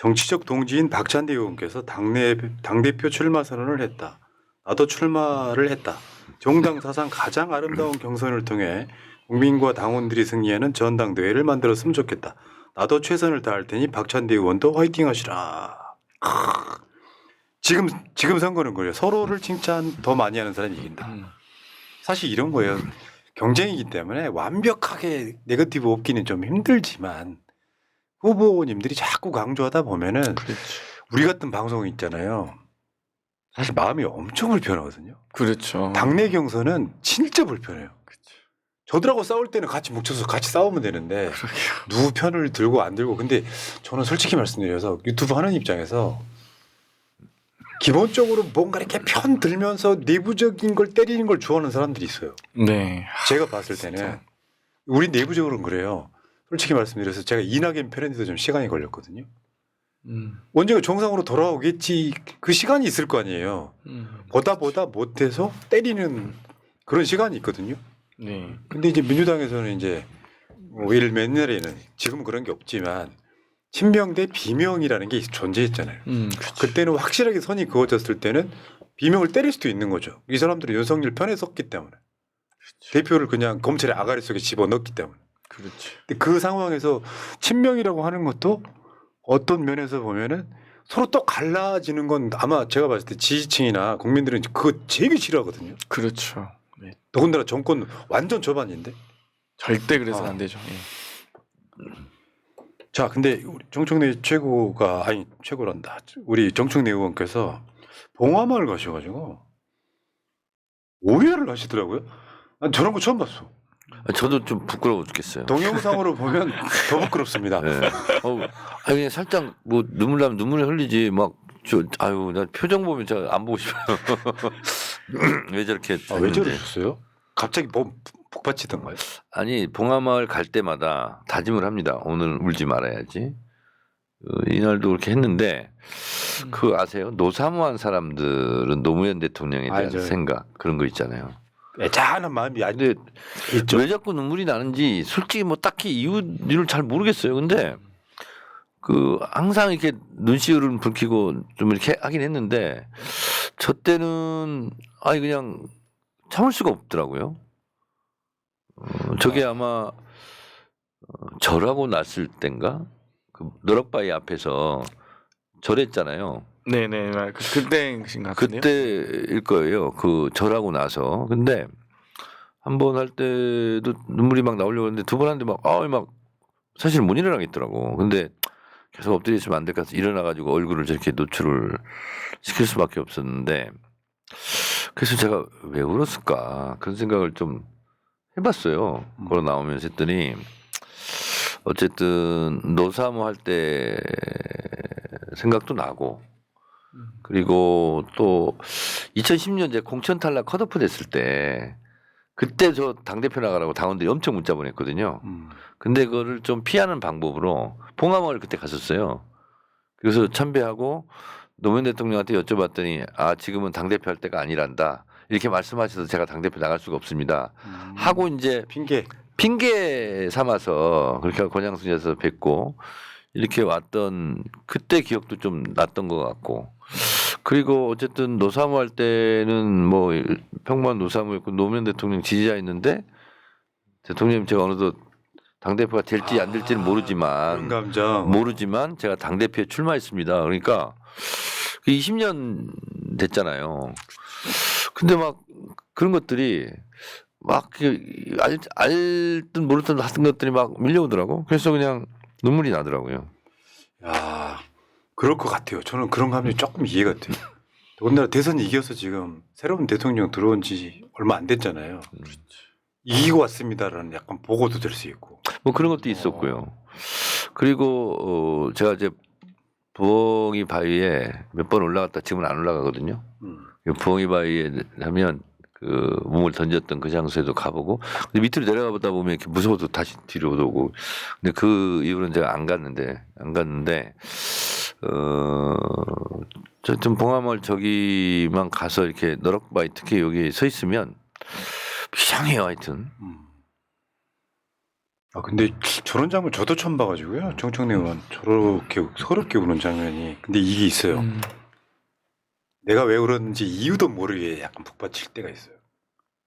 정치적 동지인 박찬대 의원께서 당대표 출마 선언을 했다. 나도 출마를 했다. 정당 사상 가장 아름다운 경선을 통해 국민과 당원들이 승리하는 전당대회를 만들었으면 좋겠다. 나도 최선을 다할 테니 박찬대 의원도 화이팅 하시라. 지금 선거는 그래요. 서로를 칭찬 더 많이 하는 사람이 이긴다. 사실 이런 거예요. 경쟁이기 때문에 완벽하게 네거티브 없기는 좀 힘들지만 후보님들이 자꾸 강조하다 보면은 그렇죠. 우리 같은 방송 있잖아요. 사실 마음이 엄청 불편하거든요. 그렇죠. 당내 경선은 진짜 불편해요. 저들하고 싸울 때는 같이 뭉쳐서 같이 싸우면 되는데 누구 편을 들고 안 들고. 근데 저는 솔직히 말씀드려서 유튜브 하는 입장에서 기본적으로 뭔가 이렇게 편 들면서 내부적인 걸 때리는 걸 좋아하는 사람들이 있어요. 네. 제가 봤을 때는 우리 내부적으로는 그래요. 솔직히 말씀드려서 제가 이낙연 편인데도 좀 시간이 걸렸거든요. 언젠가 정상으로 돌아오겠지. 그 시간이 있을 거 아니에요. 보다 못해서 때리는 그런 시간이 있거든요. 네. 근데 이제 민주당에서는 이제 뭐 옛날에는 지금은 그런 게 없지만 친명 대 비명이라는 게 존재했잖아요. 그렇죠. 그때는 확실하게 선이 그어졌을 때는 비명을 때릴 수도 있는 거죠. 이 사람들은 윤석열 편에 섰기 때문에 대표를 그냥 검찰의 아가리 속에 집어넣기 때문에. 그렇죠. 근데 그 상황에서 친명이라고 하는 것도 어떤 면에서 보면은 서로 또 갈라지는 건 아마 제가 봤을 때 지지층이나 국민들은 그거 되게 싫어하거든요. 그렇죠. 네. 더군다나 정권 완전 저반인데. 절대 그래서는 안 되죠. 예. 자, 근데 우리 정청래 최고란다. 우리 정청래 의원께서 봉화마을 가셔가지고 오해를 하시더라고요. 난 저런 거 처음 봤어. 저도 좀 부끄러워 죽겠어요. 동영상으로 보면 더 부끄럽습니다. 네. 아니 그냥 살짝 뭐 눈물 나면 눈물을 흘리지 막 아유 나 표정 보면 저 안 보고 싶어요. 왜 저렇게 아, 왜 했는지. 저러셨어요? 갑자기 뭐 북받치던가요? 아니 봉화마을 갈 때마다 다짐을 합니다. 오늘 울지 말아야지. 이날도 그렇게 했는데 그 아세요? 노사모한 사람들은 노무현 대통령에 대한 알죠. 생각 그런 거 있잖아요. 애잔한 마음이 아주 근데 있죠. 왜 자꾸 눈물이 나는지 솔직히 뭐 딱히 이유를 잘 모르겠어요. 근데 그 항상 이렇게 눈시울을 붉히고 좀 이렇게 하긴 했는데 저 때는 아니 그냥 참을 수가 없더라고요. 저게 아마 절하고 났을 땐가 그 너럭바위 앞에서 절했잖아요. 네네. 그때신 것 같은데요. 그때일 거예요. 그 절하고 나서. 근데 한 번 할 때도 눈물이 막 나오려고 했는데 두 번 하는데 막 사실 못 일어나겠더라고. 근데 계속 엎드려 있으면 안 될 것 같아서 일어나가지고 얼굴을 저렇게 노출을 시킬 수밖에 없었는데 그래서 제가 왜 울었을까 그런 생각을 좀 해봤어요. 걸어 나오면서 했더니 어쨌든 노사모 할 때 생각도 나고 그리고 또 2010년 이제 공천 탈락 컷오프 됐을 때 그때 저 당대표 나가라고 당원들이 엄청 문자 보냈거든요. 근데 그거를 좀 피하는 방법으로 봉화마을 그때 갔었어요. 그래서 참배하고 노무현 대통령한테 여쭤봤더니 지금은 당대표 할 때가 아니란다. 이렇게 말씀하셔서 제가 당대표 나갈 수가 없습니다. 하고 이제 핑계 삼아서 그렇게 권양순에서 뵙고 이렇게 왔던 그때 기억도 좀 났던 것 같고 그리고 어쨌든 노사모 할 때는 뭐 평범한 노사모였고 노무현 대통령 지지자였는데 대통령님 제가 어느덧 당대표가 될지 안 될지는 그런 감정. 모르지만 제가 당대표에 출마했습니다. 그러니까 20년 됐잖아요. 근데 막 그런 것들이 막 알든 모르든 하던 것들이 막 밀려오더라고. 그래서 그냥 눈물이 나더라고요. 야, 그럴 것 같아요. 저는 그런 감정이 조금 이해가 돼요. 더군다나 대선 이겨서 지금 새로운 대통령 들어온 지 얼마 안 됐잖아요. 이기고 왔습니다라는 약간 보고도 될 수 있고. 뭐 그런 것도 있었고요. 그리고 제가 이제 부엉이 바위에 몇 번 올라갔다 지금은 안 올라가거든요. 부엉이 바위에 하면 그 몸을 던졌던 그 장소에도 가보고 근데 밑으로 내려가 보다 보면 이렇게 무서워서 다시 뒤로 오고 근데 그 이후로는 제가 안 갔는데 저 좀 봉화마을 저기만 가서 이렇게 너럭바위 특히 여기 서 있으면 이상해요 하여튼 아 근데 저런 장면 저도 처음 봐가지고요. 정청래 의원 저렇게 서럽게 우는 장면이. 근데 이게 있어요. 내가 왜 울었는지 이유도 모르게 약간 북받칠 때가 있어요.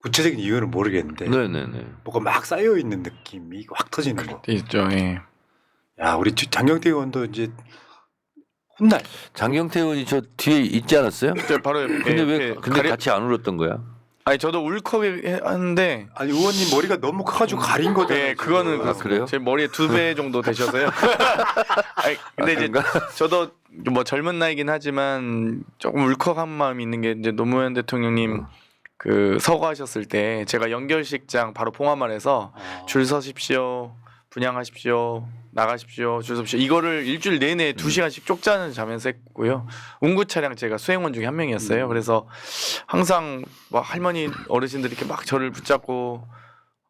구체적인 이유는 모르겠는데 네네네. 뭐가 막 쌓여 있는 느낌이 확 터지는 거. 있죠. 예. 야 우리 장경태 의원도 이제 혼날. 장경태 의원이 저 뒤에 있지 않았어요? 저 바로 근데 왜 근데 같이 안 울었던 거야? 아니 저도 울컥하는데 아니 의원님 머리가 너무 커가지고 가린 거잖아요. 예, 그거는 지금. 그렇습니다. 그래요? 제 머리에 2배 정도 되셔서요. 아니, 근데 이제 저도 뭐 젊은 나이긴 하지만 조금 울컥한 마음이 있는 게 이제 노무현 대통령님 그 서거하셨을 때 제가 연결식장 바로 봉화마을에서 줄 서십시오, 분양하십시오, 나가십시오, 줄 서십시오. 이거를 일주일 내내 2시간씩 쪽자는 자면서 했고요. 운구 차량 제가 수행원 중에 한 명이었어요. 그래서 항상 막 할머니 어르신들이 이렇게 막 저를 붙잡고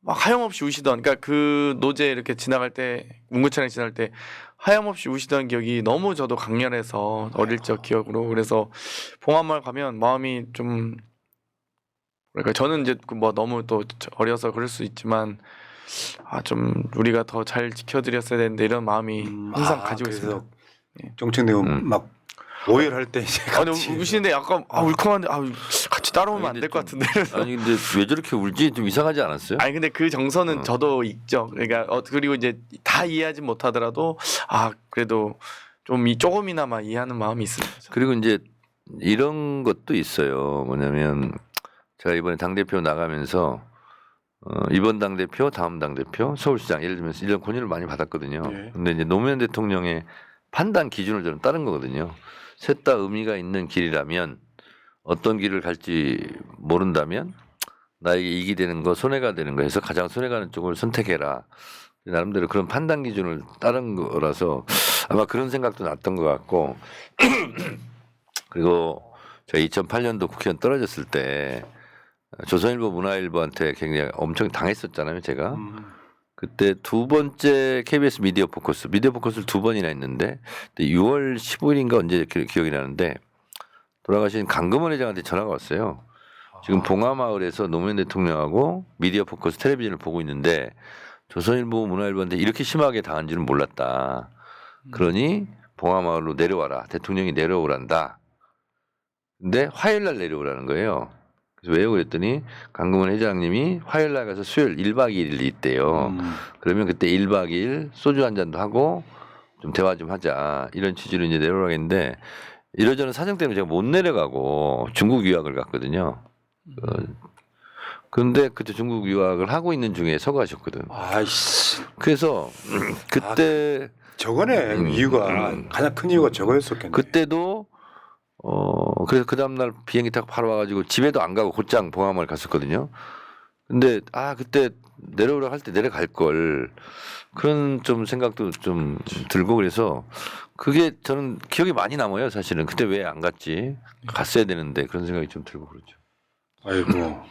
막 하염없이 우시던, 그러니까 그 노제 이렇게 지나갈 때 운구 차량 지나갈 때 하염없이 우시던 기억이 너무 저도 강렬해서 어릴 적 기억으로. 그래서 봉화마을 가면 마음이 좀 그러니까 저는 이제 뭐 너무 또 어려서 그럴 수 있지만 좀 우리가 더 잘 지켜드렸어야 되는데 이런 마음이 항상 가지고 그래서 있습니다. 예. 정청래 의원 막 오열할 때 이제 근데 같이 우시는데 약간 울컥한데 같이 따라오면 안 아니, 될 것 좀- 같은데. 아니 근데 왜 저렇게 울지? 좀 이상하지 않았어요? 아니 근데 그 정서는 저도 있죠. 그러니까 그리고 이제 다 이해하지 못하더라도 그래도 좀 조금이나마 이해하는 마음이 있습니다. 그리고 이제 이런 것도 있어요. 뭐냐면 제가 이번에 당대표 나가면서 이번 당대표, 다음 당대표, 서울시장 예를 들면서 이런 권유를 많이 받았거든요. 예. 근데 이제 노무현 대통령의 판단 기준을 저는 따른 거거든요. 셋 다 의미가 있는 길이라면 어떤 길을 갈지 모른다면 나에게 이익이 되는 거, 손해가 되는 거 해서 가장 손해가는 쪽을 선택해라. 나름대로 그런 판단 기준을 따른 거라서 아마 그런 생각도 났던 것 같고 그리고 제가 2008년도 국회의원 떨어졌을 때 조선일보 문화일보한테 굉장히 엄청 당했었잖아요. 제가 그때 두 번째 KBS 미디어 포커스를 2번이나 했는데 6월 15일인가 언제 기억이 나는데 돌아가신 강금원 회장한테 전화가 왔어요. 지금 봉화마을에서 노무현 대통령하고 미디어 포커스 텔레비전을 보고 있는데 조선일보 문화일보한테 이렇게 심하게 당한지는 몰랐다. 그러니 봉화마을로 내려와라. 대통령이 내려오란다. 근데 화요일 날 내려오라는 거예요. 그래서 왜요? 그랬더니 강금원 회장님이 화요일 날 가서 수요일 1박 2일이 있대요. 그러면 그때 1박 2일 소주 한 잔도 하고 좀 대화 좀 하자. 이런 취지로 이제 내려오라고 했는데 이러저런 사정 때문에 제가 못 내려가고 중국 유학을 갔거든요. 그런데 그때 중국 유학을 하고 있는 중에 서거하셨거든. 아이씨 그래서 그때 저거네 이유가 가장 큰 이유가 저거였었겠네. 그때도 그래서 그 다음날 비행기 타고 바로 와가지고 집에도 안 가고 곧장 봉화마을 갔었거든요. 근데 그때 내려오라고 할 때 내려갈 걸 그런 좀 생각도 좀 들고 그래서 그게 저는 기억이 많이 남아요. 사실은 그때 왜 안 갔지? 갔어야 되는데 그런 생각이 좀 들고 그렇죠. 아이고.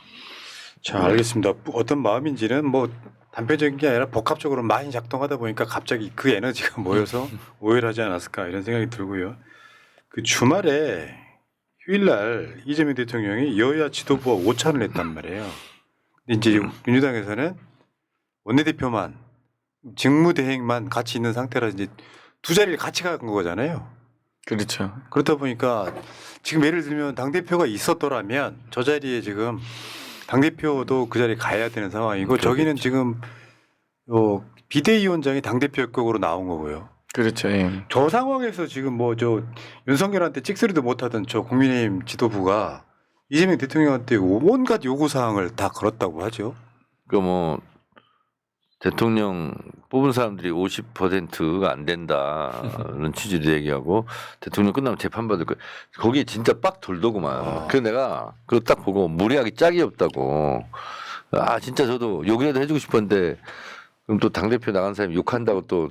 자 알겠습니다. 어떤 마음인지는 뭐 단편적인 게 아니라 복합적으로 많이 작동하다 보니까 갑자기 그 에너지가 모여서 오열하지 않았을까 이런 생각이 들고요. 그 주말에 휴일날 이재명 대통령이 여야 지도부와 오찬을 했단 말이에요. 근데 이제 민주당에서는 원내대표만 직무대행만 같이 있는 상태라 이제 두 자리를 같이 간 거잖아요. 그렇죠. 그렇다 보니까 지금 예를 들면 당대표가 있었더라면 저 자리에 지금 당대표도 그 자리에 가야 되는 상황이고 저기는 지금 비대위원장이 당대표격으로 나온 거고요. 그렇죠. 예. 저 상황에서 지금 뭐 저 윤석열한테 찍소리도 못하던 저 국민의힘 지도부가 이재명 대통령한테 온갖 요구 사항을 다 걸었다고 하죠. 그 뭐 대통령 뽑은 사람들이 50%가 안 된다는 취지로 얘기하고 대통령 끝나면 재판 받을 거 거기에 진짜 빡 돌더구만. 그래서 내가 그거 딱 보고 무리하기 짝이 없다고. 진짜 저도 욕이라도 해주고 싶었는데 그럼 또 당대표 나간 사람이 욕한다고 또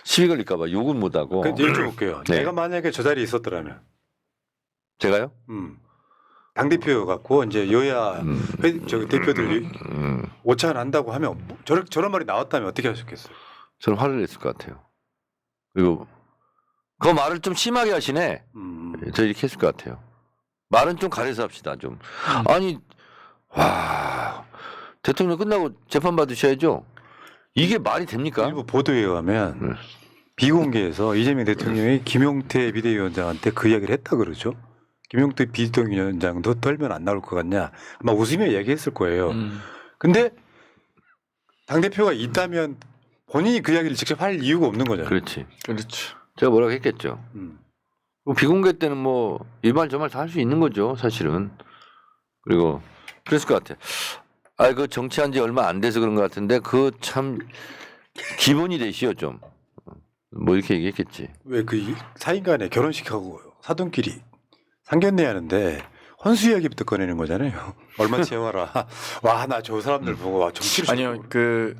시비 걸릴까봐 욕은 못하고. 그 여쭤볼게요. 네. 내가 만약에 저 자리에 있었더라면 제가요? 당대표 갖고 이제 여야 저기 대표들이 오찬 한다고 하면 저런 말이 나왔다면 어떻게 하셨겠어요? 저는 화를 냈을 것 같아요. 그리고 그 말을 좀 심하게 하시네. 저 이렇게 했을 것 같아요. 말은 좀 가려서 합시다 좀. 아니 대통령 끝나고 재판 받으셔야죠. 이게 말이 됩니까? 일부 보도에 의하면 네. 비공개에서 이재명 대통령이 김용태 비대위원장한테 그 이야기를 했다 그러죠. 김용태 비대위원장도 떨면 안 나올 것 같냐. 아마 웃으며 얘기했을 거예요. 근데 당대표가 있다면 본인이 그 이야기를 직접 할 이유가 없는 거잖아요. 그렇지. 그렇죠. 제가 뭐라고 했겠죠. 비공개 때는 뭐 일말 저말 다 할 수 있는 거죠, 사실은. 그리고 그랬을 것 같아. 아, 그 정치한 지 얼마 안 돼서 그런 것 같은데 그 참 기본이 되시오 좀. 뭐 이렇게 얘기했겠지. 왜 그 사인간에 결혼식하고 사돈끼리 상견례 하는데 혼수 이야기부터 꺼내는 거잖아요. 얼마 채워라. 와, 나 저 사람들 보고 와, 정치를 아니요, 그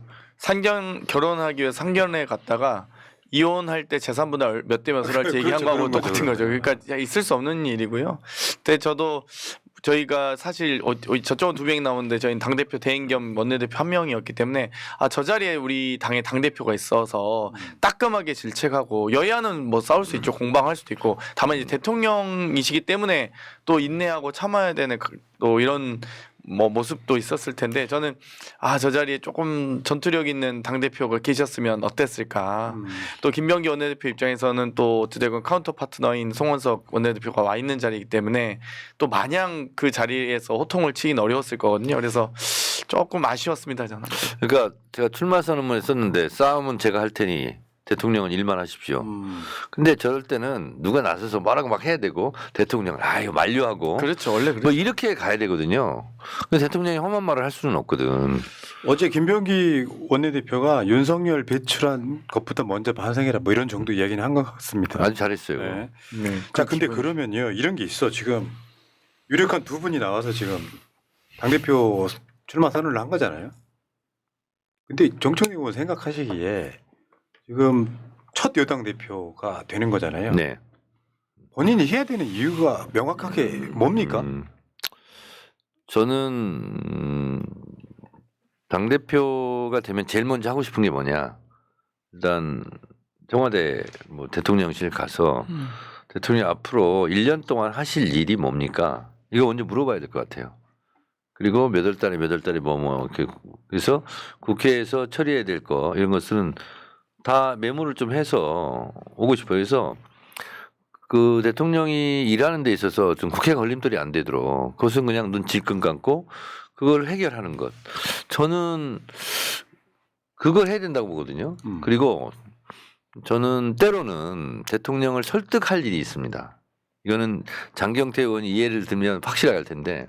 결혼하기 위해 상견례 갔다가 이혼할 때 재산 분할 몇 대 몇으로 할지 얘기한 그렇죠, 거하고 그런 거죠, 똑같은 거죠. 그런 거. 그러니까 있을 수 없는 일이고요. 근데 저도 저희가 사실 저쪽은 두 명이 나오는데 저희는 당대표 대행 겸 원내대표 한 명이었기 때문에 저 자리에 우리 당의 당대표가 있어서 따끔하게 질책하고 여야는 뭐 싸울 수 있죠. 공방할 수도 있고 다만 이제 대통령이시기 때문에 또 인내하고 참아야 되는 또 이런 뭐 모습도 있었을 텐데 저는 저 자리에 조금 전투력 있는 당대표가 계셨으면 어땠을까. 또 김병기 원내대표 입장에서는 또 어찌됐건 카운터 파트너인 송원석 원내대표가 와 있는 자리이기 때문에 또 마냥 그 자리에서 호통을 치긴 어려웠을 거거든요. 그래서 조금 아쉬웠습니다 저는. 그러니까 제가 출마 선언문에 썼는데 싸움은 제가 할 테니 대통령은 일만 하십시오. 근데 저럴 때는 누가 나서서 뭐라고 막 해야 되고 대통령은 이거 만류하고 그렇죠. 원래 그렇죠. 뭐 이렇게 가야 되거든요. 근데 대통령이 험한 말을 할 수는 없거든. 어제 김병기 원내대표가 윤석열 배출한 것부터 먼저 반성해라 뭐 이런 정도 이야기는 한 것 같습니다. 아주 잘했어요. 네. 네. 자, 근데 그러면요 이런 게 있어. 지금 유력한 두 분이 나와서 지금 당대표 출마 선언을 한 거잖아요. 근데 정청래 의원 생각하시기에 지금 첫 여당 대표가 되는 거잖아요. 네. 본인이 해야 되는 이유가 명확하게 뭡니까? 저는 당 대표가 되면 제일 먼저 하고 싶은 게 뭐냐? 일단 청와대 뭐 대통령실 가서 대통령 앞으로 1년 동안 하실 일이 뭡니까? 이거 먼저 물어봐야 될 것 같아요. 그리고 몇 월 달에 뭐 이렇게 그래서 국회에서 처리해야 될 거 이런 것은 다 메모를 좀 해서 오고 싶어요. 그래서 그 대통령이 일하는 데 있어서 좀 국회 걸림돌이 안 되도록 그것은 그냥 눈 질끈 감고 그걸 해결하는 것. 저는 그걸 해야 된다고 보거든요. 그리고 저는 때로는 대통령을 설득할 일이 있습니다. 이거는 장경태 의원이 이해를 들면 확실하게 할 텐데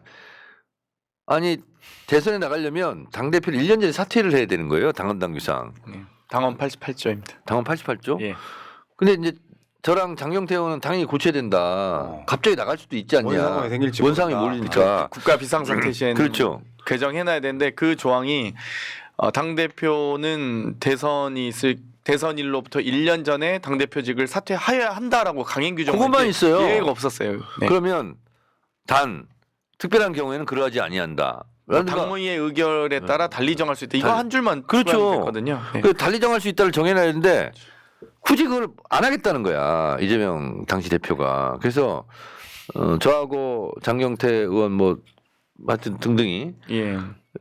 아니 대선에 나가려면 당대표를 1년 전에 사퇴를 해야 되는 거예요. 당헌당규상. 당원 88조입니다. 당원 88조? 예. 근데 이제 저랑 장경태 의원은 당연히 고쳐야 된다. 갑자기 나갈 수도 있지 않냐. 뭔 상황이 생길지 뭔 상황이 모른다. 모르니까. 국가 비상사태 시에는 그렇죠. 개정해놔야 되는데 그 조항이 당 대표는 대선일로부터 1년 전에 당 대표직을 사퇴해야 한다라고 강행 규정. 그것만 있어요. 예외가 없었어요. 네. 그러면 단 특별한 경우에는 그러하지 아니한다. 당무위의 의결에 따라 달리 정할 수 있다. 이거 한 줄만 그렇죠. 됐거든요. 네. 그 달리 정할 수 있다를 정해놔야 되는데 굳이 그걸 안 하겠다는 거야. 이재명 당시 대표가. 그래서 저하고 장경태 의원 뭐 하여튼 등등이 예.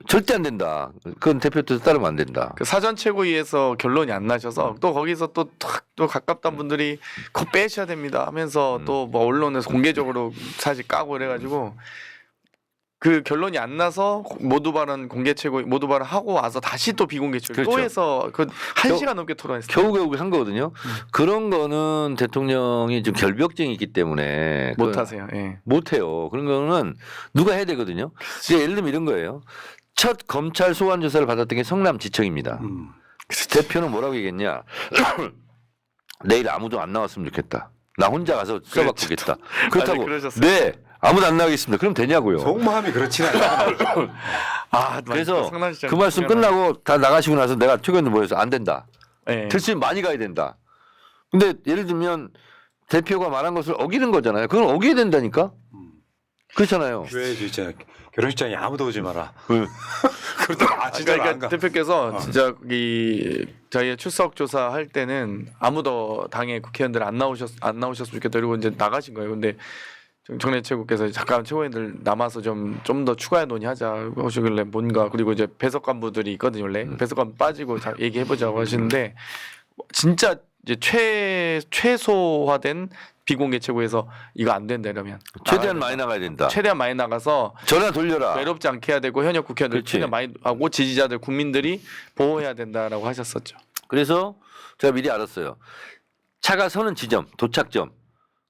절대 안 된다. 그건 대표 뜻에 따르면 안 된다. 그 사전 최고위에서 결론이 안 나셔서 또 거기서 또 가깝단 분들이 그거 빼셔야 됩니다 하면서 또 뭐 언론에서 공개적으로 사실 까고 그래가지고 그 결론이 안 나서 모두 발언 공개 최고 모두 발언 하고 와서 다시 또 비공개 최고 또 그렇죠. 해서 그 1시간 넘게 토론했어요. 겨우겨우 한 거거든요. 그런 거는 대통령이 좀 결벽증이 있기 때문에 못 그건 하세요. 예. 못 해요. 그런 거는 누가 해야 되거든요. 근데 예를 들면 이런 거예요. 첫 검찰 소환 조사를 받았던 게 성남지청입니다. 대표는 뭐라고 얘기했냐? 내일 아무도 안 나왔으면 좋겠다. 나 혼자 가서 써바꾸겠다. 그렇다고 그러셨어요. 네 아무도 안 나가겠습니다. 그럼 되냐고요. 속마음이 그렇지는 않아요. 그래서 그 말씀 끝나고 다 나가시고 나서 내가 최고위원 모여서 안 된다. 예. 될 수 있으면 많이 가야 된다. 근데 예를 들면 대표가 말한 것을 어기는 거잖아요. 그건 어기야 된다니까. 그렇잖아요. 왜 진짜 결혼식장에 아무도 오지 마라. 그 그렇다고 진짜 안 그러니까 가. 대표께서 진짜 이 저희 출석 조사 할 때는 아무도 당의 국회의원들 안 나오셨으면 좋겠다 그리고 이제 나가신 거예요. 근데 정청래 최고께서 잠깐 최고위원들 남아서 좀 더 추가해 논의하자 하시길래 뭔가 그리고 이제 배석 간부들이 있거든요 원래 배석 간부 빠지고 얘기해 보자고 하시는데 진짜 이제 최소화된 비공개 최고에서 이거 안 된다 이러면 최대한 많이 나가야 된다. 최대한 많이 나가서 전화 돌려라. 외롭지 않게 해야 되고 현역 국회의원들 그렇지. 최대한 많이 하고 지지자들 국민들이 보호해야 된다라고 하셨었죠. 그래서 제가 미리 알았어요. 차가 서는 지점, 도착점.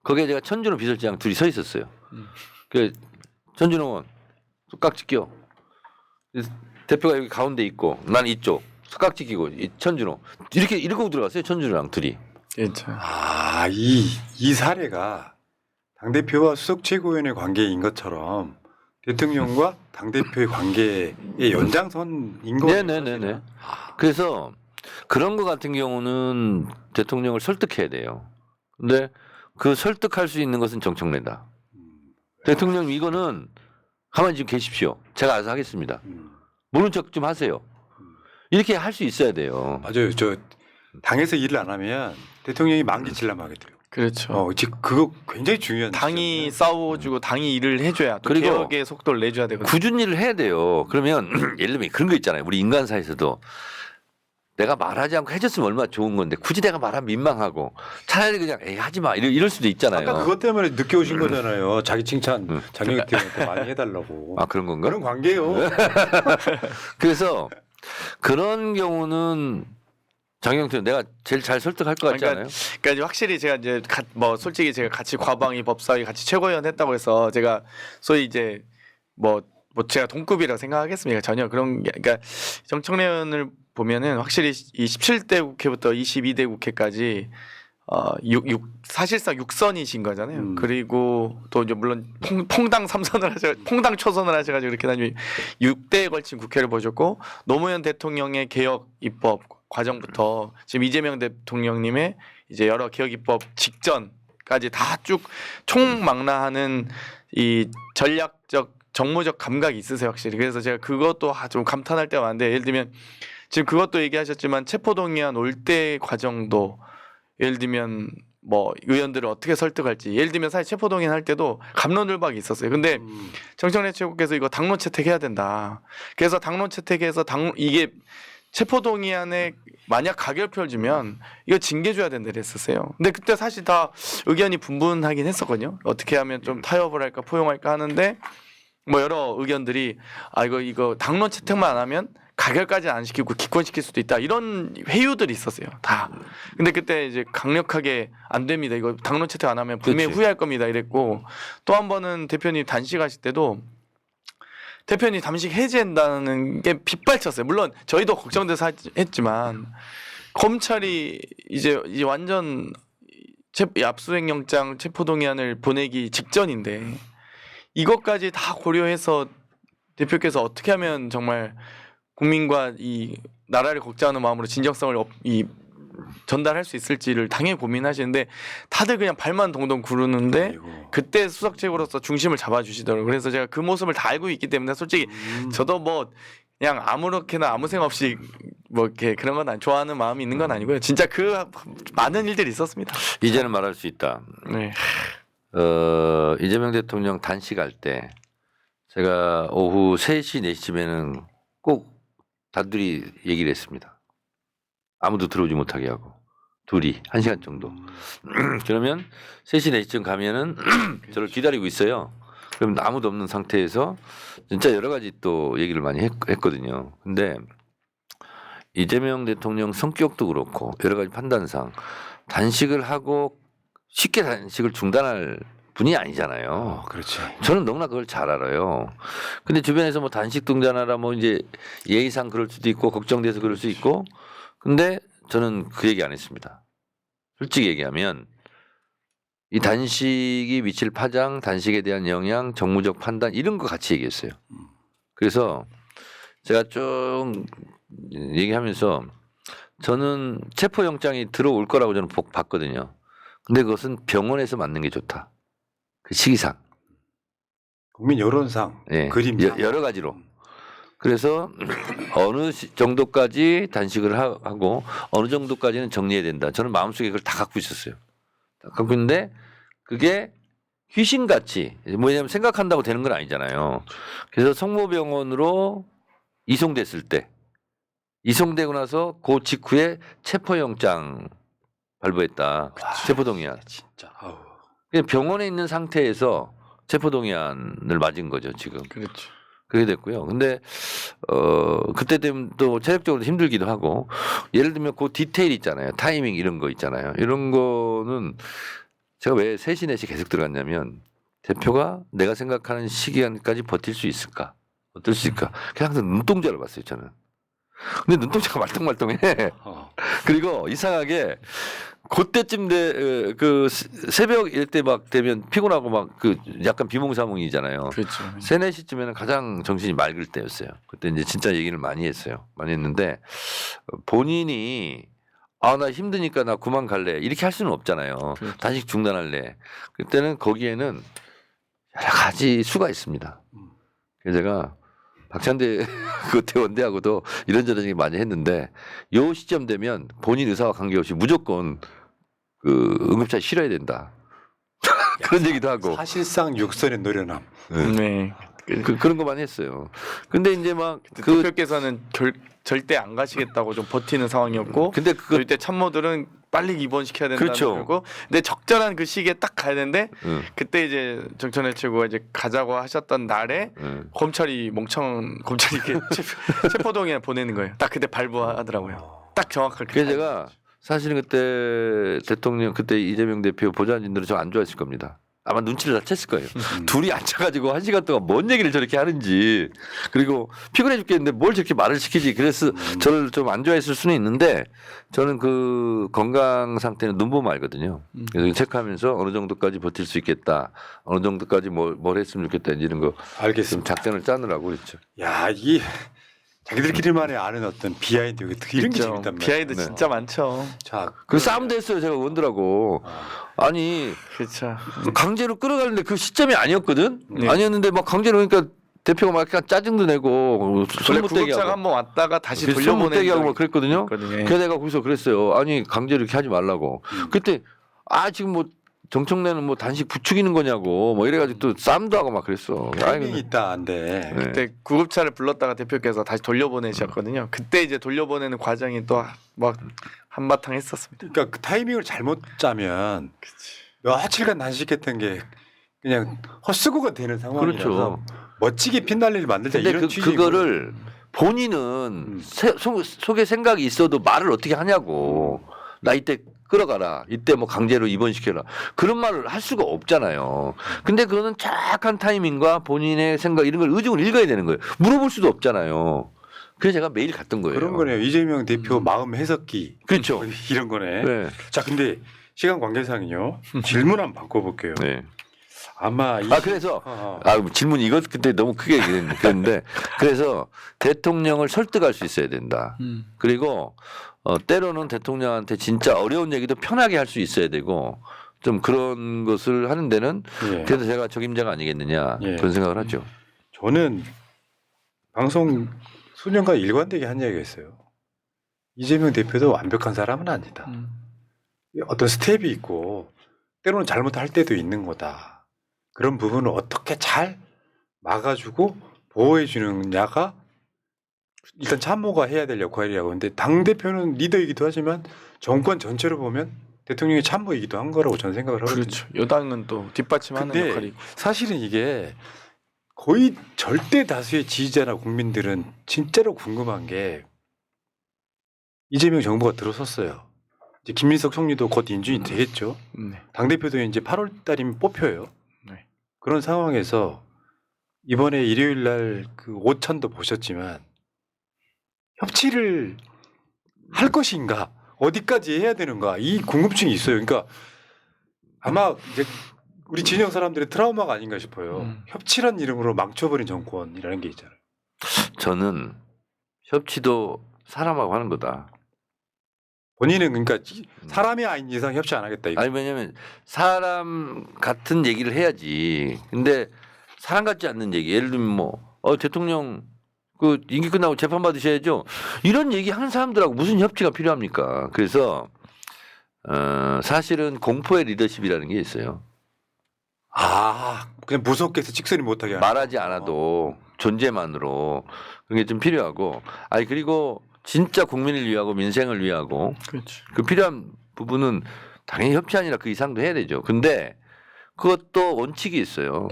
거기에 제가 천준호 비서실장 둘이 서 있었어요. 그 천준호 의원 깍지 껴. 대표가 여기 가운데 있고 난 이쪽 깍지 끼고 이 천준호 이렇게 이러고 들어갔어요. 천준호랑 둘이. 그렇죠. 이 사례가 당대표와 수석 최고위원의 관계인 것처럼 대통령과 당대표의 관계의 연장선인 거예요. 네네네네. 그래서 그런 거 같은 경우는 대통령을 설득해야 돼요. 근데 그 설득할 수 있는 것은 정청래다. 대통령 이거는 가만히 좀 계십시오. 제가 알아서 하겠습니다. 모른 척 좀 하세요. 이렇게 할 수 있어야 돼요. 맞아요. 저 당에서 일을 안 하면 대통령이 만기질라면 하겠더라고요. 그렇죠. 지금 그거 굉장히 중요한 당이 지점이에요. 싸워주고 당이 일을 해줘야 또 그리고 개혁의 속도를 내줘야 되거든요. 굳은 일을 해야 돼요. 그러면 예를 들면 그런 거 있잖아요. 우리 인간사에서도 내가 말하지 않고 해줬으면 얼마나 좋은 건데 굳이 내가 말하면 민망하고 차라리 그냥 에이 하지 마 이럴 수도 있잖아요. 아까 그것 때문에 늦게 오신 거잖아요. 자기 칭찬 장경태 의원한테 많이 해달라고. 아 그런 건가? 그런 관계요. 그래서 그런 경우는 장경태 내가 제일 잘 설득할 것 같지 않아요? 그러니까 이제 확실히 제가 이제 뭐 솔직히 제가 같이 과방위 법사위 같이 최고위원 했다고 해서 제가 소위 이제 뭐 제가 동급이라고 생각하겠습니까? 전혀 그런 게 그러니까 정청래 의원을 보면은 확실히 이 17대 국회부터 22대 국회까지 사실상 6선이신 거잖아요. 그리고 또 이제 물론 퐁당 3선을 퐁당 초선을 하셔가지고 이렇게 다니면 6대에 걸친 국회를 보셨고 노무현 대통령의 개혁 입법 과정부터 지금 이재명 대통령님의 이제 여러 개혁 입법 직전까지 다 쭉 총망라하는 이 전략적 정무적 감각이 있으세요 확실히. 그래서 제가 그것도 좀 감탄할 때가 많은데 예를 들면 지금 그것도 얘기하셨지만 체포동의안 올 때 과정도 예를 들면 뭐 의원들을 어떻게 설득할지 예를 들면 사실 체포동의안 할 때도 갑론을박이 있었어요. 근데 정청래 최고께서 이거 당론 채택해야 된다. 그래서 당론 채택해서 이게 체포동의안에 만약 가결표를 주면 이거 징계 줘야 된다 그랬었어요. 근데 그때 사실 다 의견이 분분하긴 했었거든요. 어떻게 하면 좀 타협을 할까 포용할까 하는데 뭐 여러 의견들이 이거 당론 채택만 안 하면 가결까지 안 시키고 기권시킬 수도 있다 이런 회유들이 있었어요 다. 근데 그때 이제 강력하게 안 됩니다. 이거 당론 채택 안 하면 분명히 그치. 후회할 겁니다 이랬고 또 한 번은 대표님 단식하실 때도 대표님 단식 해제한다는 게 빗발쳤어요. 물론 저희도 걱정돼서 했지만 검찰이 이제 완전 압수수색영장 체포동의안을 보내기 직전인데 이것까지 다 고려해서 대표께서 어떻게 하면 정말 국민과 이 나라를 걱정하는 마음으로 진정성을 전달할 수 있을지를 당연히 고민하시는데 다들 그냥 발만 동동 구르는데 아이고. 그때 수석책으로서 중심을 잡아주시더라고요. 그래서 제가 그 모습을 다 알고 있기 때문에 솔직히 저도 뭐 그냥 아무렇게나 아무 생각 없이 뭐 이렇게 그런 건 좋아하는 마음이 있는 건 아니고요. 진짜 그 많은 일들이 있었습니다. 이제는 말할 수 있다. 네. 이재명 대통령 단식할 때 제가 오후 3시 4시쯤에는 꼭 단둘이 얘기를 했습니다. 아무도 들어오지 못하게 하고 둘이 1시간 정도. 그러면 3시 4시쯤 가면은 저를 기다리고 있어요. 그럼 아무도 없는 상태에서 진짜 여러 가지 또 얘기를 많이 했거든요. 근데 이재명 대통령 성격도 그렇고 여러 가지 판단상 단식을 하고 쉽게 단식을 중단할 분이 아니잖아요. 그렇지. 저는 너무나 그걸 잘 알아요. 근데 주변에서 뭐 단식 중단하라 뭐 이제 예의상 그럴 수도 있고 걱정돼서 그럴 수 있고 근데 저는 그 얘기 안 했습니다. 솔직히 얘기하면 이 단식이 미칠 파장, 단식에 대한 영향, 정무적 판단 이런 거 같이 얘기했어요. 그래서 제가 쭉 얘기하면서 저는 체포영장이 들어올 거라고 저는 봤거든요. 근데 그것은 병원에서 맞는 게 좋다. 그 시기상. 국민 여론상 예, 그림상 여러 가지로. 그래서 어느 정도까지 단식을 하고 어느 정도까지는 정리해야 된다. 저는 마음속에 그걸 다 갖고 있었어요. 다 갖고 있는데 그게 귀신같이 뭐냐면 생각한다고 되는 건 아니잖아요. 그래서 성모병원으로 이송됐을 때 이송되고 나서 그 직후에 체포영장 발부했다. 체포동의안. 진짜. 아우. 그냥 병원에 있는 상태에서 체포동의안을 맞은 거죠 지금. 그렇죠. 그게 됐고요. 근데 그때 되면 또 체력적으로 힘들기도 하고 예를 들면 그 디테일 있잖아요. 타이밍 이런 거 있잖아요. 이런 거는 제가 왜 3시 4시 계속 들어갔냐면 대표가 내가 생각하는 시기간까지 버틸 수 있을까? 어떨 수 있을까? 그냥 항상 눈동자를 봤어요 저는. 근데 눈동자가 말똥말똥해. 어. 그리고 이상하게 그때쯤 그 새벽 이때 막 되면 피곤하고 막 그 약간 비몽사몽이잖아요. 그렇죠. 3, 4시쯤에는 가장 정신이 맑을 때였어요. 그때 이제 진짜 얘기를 많이 했어요. 많이 했는데 본인이 아, 나 힘드니까 나 그만 갈래. 이렇게 할 수는 없잖아요. 그렇죠. 단식 중단할래. 그때는 거기에는 여러 가지 수가 있습니다. 그래서 제가 박찬대 그 대원대하고도 이런저런 얘기 많이 했는데 요 시점 되면 본인 의사와 관계없이 무조건 그 응급차 실어야 된다. 그런 얘기도 하고. 사실상 육선의 노련함. 네. 그런 거 많이 했어요. 근데 이제 막 그 대표께서는 절대 안 가시겠다고 좀 버티는 상황이었고, 근데 그거 저희 때 참모들은 빨리 입원시켜야 된다는 그렇죠. 거고, 근데 적절한 그 시기에 딱 가야 되는데 응, 그때 이제 정천회 최고가 이제 가자고 하셨던 날에 응. 검찰이 이렇게 체포동의안 보내는 거예요. 딱 그때 발부하더라고요. 딱 정확하게. 그래서 제가 사실은 그때 대통령 그때 이재명 대표 보좌진들은 좀 안 좋아했을 겁니다. 아마 눈치를 다 챘을 거예요. 둘이 앉아가지고 1시간 동안 뭔 얘기를 저렇게 하는지 그리고 피곤해 죽겠는데 뭘 저렇게 말을 시키지 그래서 저를 좀 안 좋아했을 수는 있는데 저는 그 건강 상태는 눈 보면 알거든요. 그래서 체크하면서 어느 정도까지 버틸 수 있겠다. 어느 정도까지 뭘 했으면 좋겠다 이런 거 좀 알겠습니다. 작전을 짜느라고 그랬죠. 야, 이게 자기들끼리만이 아는 어떤 비하인드 이런 게 있죠. 재밌단 말이에요. 비하인드 네. 진짜 많죠. 자, 그 싸움도 했어요 제가 의원들하고. 아니 그렇죠. 강제로 끌어가는데 그 시점이 아니었거든. 네. 아니었는데 막 강제로 그러니까 대표가 막 약간 짜증도 내고 원래 손못대기 구급차가 하고 한번 왔다가 다시 손못대기 돌려보내는 하고 막 그랬거든요. 있거든요. 그래서 내가 거기서 그랬어요. 아니 강제로 이렇게 하지 말라고. 그때 아 지금 뭐 정청래는 뭐 단식 부추기는 거냐고 뭐 이래가지고 또 싸움도 하고 막 그랬어. 아니, 타이밍이 근데- 있다 안돼. 네. 그때 구급차를 불렀다가 대표께서 다시 돌려보내셨거든요. 그때 이제 돌려보내는 과정이 또 막 한바탕 했었습니다. 그러니까 그 타이밍을 잘못 짜면 며칠간 단식했던 게 그냥 헛수고가 되는 상황이라서 그렇죠. 멋지게 빛날리를 만들자 근데 이런 취지고. 그거를 본인은 속에 생각이 있어도 말을 어떻게 하냐고. 나 이때 끌어가라. 이때 뭐 강제로 입원시켜라. 그런 말을 할 수가 없잖아요. 근데 그거는 정확한 타이밍과 본인의 생각 이런 걸 의중을 읽어야 되는 거예요. 물어볼 수도 없잖아요. 그래서 제가 매일 갔던 거예요. 그런 거네요. 이재명 대표 마음 해석기 그렇죠. 이런 거네. 네. 자, 근데 시간 관계상은요. 질문 한번 바꿔볼게요. 네. 아마 이 그래서 어. 질문 이것 그때 너무 크게 얘기했는데 그래서 대통령을 설득할 수 있어야 된다. 그리고 때로는 대통령한테 진짜 어려운 얘기도 편하게 할 수 있어야 되고 좀 그런 것을 하는 데는 예. 그래서 제가 적임자가 아니겠느냐 예. 그런 생각을 하죠. 저는 방송 수년간 일관되게 한 얘기가 있어요. 이재명 대표도 완벽한 사람은 아니다. 어떤 스텝이 있고 때로는 잘못할 때도 있는 거다. 그런 부분을 어떻게 잘 막아주고 보호해주느냐가 일단 참모가 해야 될 역할이라고. 근데 당대표는 리더이기도 하지만 정권 전체로 보면 대통령이 참모이기도 한 거라고 저는 생각을 하거든요. 그렇죠. 여당은 또 뒷받침하는 근데 역할이고. 사실은 이게 거의 절대 다수의 지지자나 국민들은 진짜로 궁금한 게 이재명 정부가 들어섰어요. 이제 김민석 총리도 곧 인준이 되겠죠. 네. 당대표도 이제 8월 달이면 뽑혀요. 네. 그런 상황에서 이번에 일요일 날 그 오찬도 보셨지만 협치를 할 것인가 어디까지 해야 되는가 이 궁금증이 있어요. 그러니까 아마 이제 우리 진영 사람들의 트라우마가 아닌가 싶어요. 협치란 이름으로 망쳐버린 정권이라는 게 있잖아요. 저는 협치도 사람하고 하는 거다. 본인은 그러니까 사람이 아닌 이상 협치 안 하겠다 이거. 아니 왜냐면 사람 같은 얘기를 해야지. 근데 사람 같지 않는 얘기. 예를 들면 뭐 대통령 그 임기 끝나고 재판 받으셔야죠. 이런 얘기 하는 사람들하고 무슨 협치가 필요합니까? 그래서 사실은 공포의 리더십이라는 게 있어요. 그냥 무섭게 해서 찍소리 못하게 하는 말하지 않아도 존재만으로 그게 좀 필요하고 아니 그리고 진짜 국민을 위하고 민생을 위하고 그렇죠. 그 필요한 부분은 당연히 협치 아니라 그 이상도 해야 되죠. 근데 그것도 원칙이 있어요.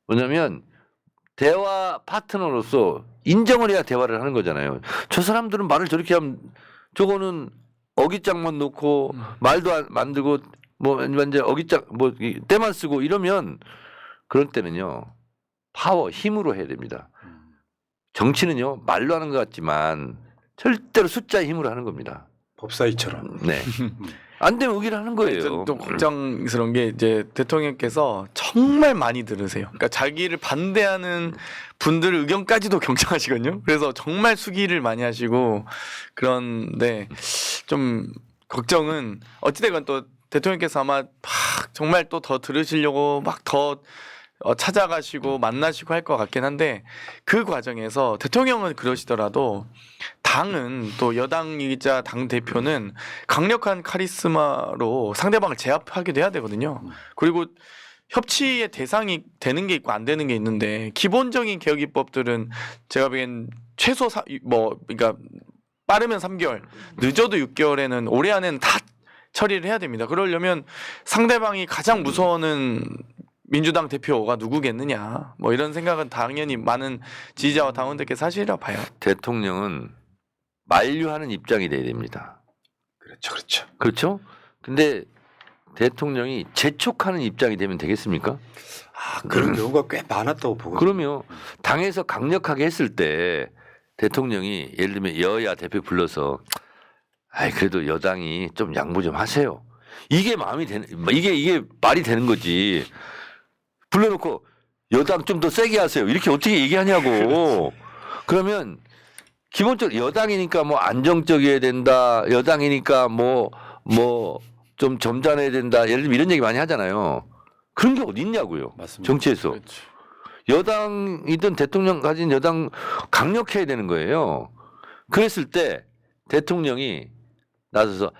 뭐냐면 대화 파트너로서 인정을 해야 대화를 하는 거잖아요. 저 사람들은 말을 저렇게 하면 저거는 어깃장만 놓고 말도 안 만들고 뭐 완전 어깃장 뭐 때만 쓰고 이러면 그런 때는요 파워 힘으로 해야 됩니다. 정치는요 말로 하는 것 같지만 절대로 숫자의 힘으로 하는 겁니다. 법사위처럼. 네. 안 되면 의기를 하는 거예요. 또 걱정스러운 게 이제 대통령께서 정말 많이 들으세요. 그러니까 자기를 반대하는 분들 의견까지도 경청하시거든요. 그래서 정말 수기를 많이 하시고 그런데 좀 걱정은 어찌되건 또 대통령께서 아마 막 정말 또 더 들으시려고 막 더 찾아가시고 만나시고 할 것 같긴 한데 그 과정에서 대통령은 그러시더라도 당은 또 여당이자 당 대표는 강력한 카리스마로 상대방을 제압하기도 해야 되거든요. 그리고 협치의 대상이 되는 게 있고 안 되는 게 있는데 기본적인 개혁 입법들은 제가 보기엔 최소 그러니까 빠르면 3개월, 늦어도 6개월에는 올해 안에는 다 처리를 해야 됩니다. 그러려면 상대방이 가장 무서워하는 민주당 대표가 누구겠느냐 뭐 이런 생각은 당연히 많은 지지자와 당원들께 사실이라 봐요. 대통령은 만류하는 입장이 돼야 됩니다. 그렇죠. 그렇죠? 근데 대통령이 재촉하는 입장이 되면 되겠습니까? 그런 경우가 꽤 많았다고 보거든요. 그러면 당에서 강력하게 했을 때 대통령이 예를 들면 여야 대표 불러서 아이 그래도 여당이 좀 양보 좀 하세요. 이게 마음이 되는 이게 말이 되는 거지. 불러놓고 여당 좀 더 세게 하세요. 이렇게 어떻게 얘기하냐고. 그러면 기본적으로 여당이니까 뭐 안정적이어야 된다. 여당이니까 뭐 좀 점잖아야 된다. 예를 들면 이런 얘기 많이 하잖아요. 그런 게 어디 있냐고요. 맞습니다. 정치에서. 그렇죠. 여당이든 대통령 가진 여당 강력해야 되는 거예요. 그랬을 때 대통령이 나서서